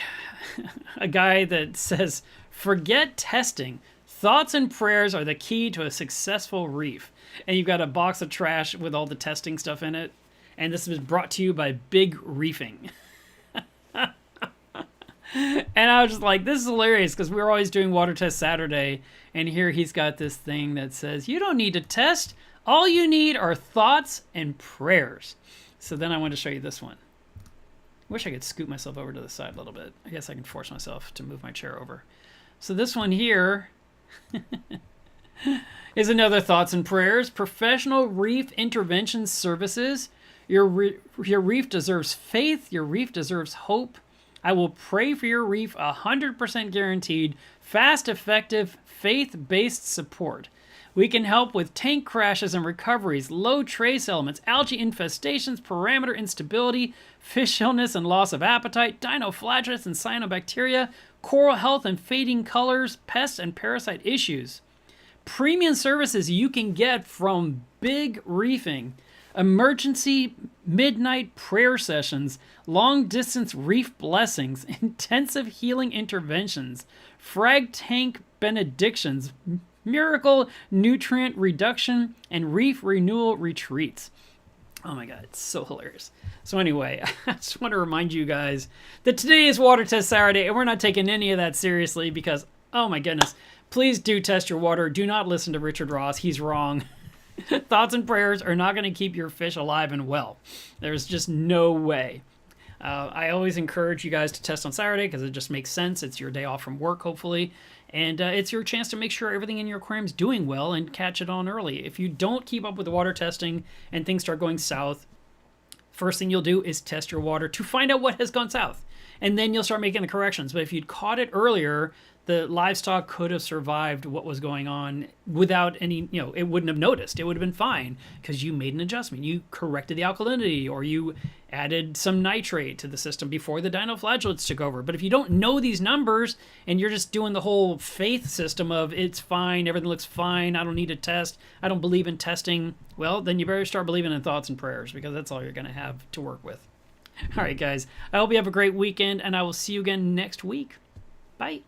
S1: a guy that says, forget testing. Thoughts and prayers are the key to a successful reef. And you've got a box of trash with all the testing stuff in it. And this was brought to you by Big Reefing. And I was just like, this is hilarious, because we were always doing water test Saturday, and here he's got this thing that says, you don't need to test. All you need are thoughts and prayers. So then I wanted to show you this one. Wish I could scoot myself over to the side a little bit. I guess I can force myself to move my chair over. So this one here is another thoughts and prayers. Professional reef intervention services. Your reef deserves faith. Your reef deserves hope. I will pray for your reef, 100% guaranteed, fast, effective, faith-based support. We can help with tank crashes and recoveries, low trace elements, algae infestations, parameter instability, fish illness and loss of appetite, dinoflagellates and cyanobacteria, coral health and fading colors, pest and parasite issues. Premium services you can get from Big Reefing. Emergency midnight prayer sessions, long-distance reef blessings, intensive healing interventions, frag tank benedictions, miracle nutrient reduction, and reef renewal retreats. Oh my God, it's so hilarious. So anyway, I just want to remind you guys that today is Water Test Saturday, and we're not taking any of that seriously because, oh my goodness, please do test your water. Do not listen to Richard Ross. He's wrong. Thoughts and prayers are not going to keep your fish alive and well. There's just no way. I always encourage you guys to test on Saturday because it just makes sense. It's your day off from work, hopefully. And it's your chance to make sure everything in your aquarium is doing well and catch it on early. If you don't keep up with the water testing and things start going south, first thing you'll do is test your water to find out what has gone south. And then you'll start making the corrections. But if you'd caught it earlier, the livestock could have survived what was going on without any, it wouldn't have noticed. It would have been fine because you made an adjustment. You corrected the alkalinity or you added some nitrate to the system before the dinoflagellates took over. But if you don't know these numbers and you're just doing the whole faith system of it's fine, everything looks fine, I don't need to test, I don't believe in testing, well, then you better start believing in thoughts and prayers because that's all you're going to have to work with. All right, guys, I hope you have a great weekend and I will see you again next week. Bye.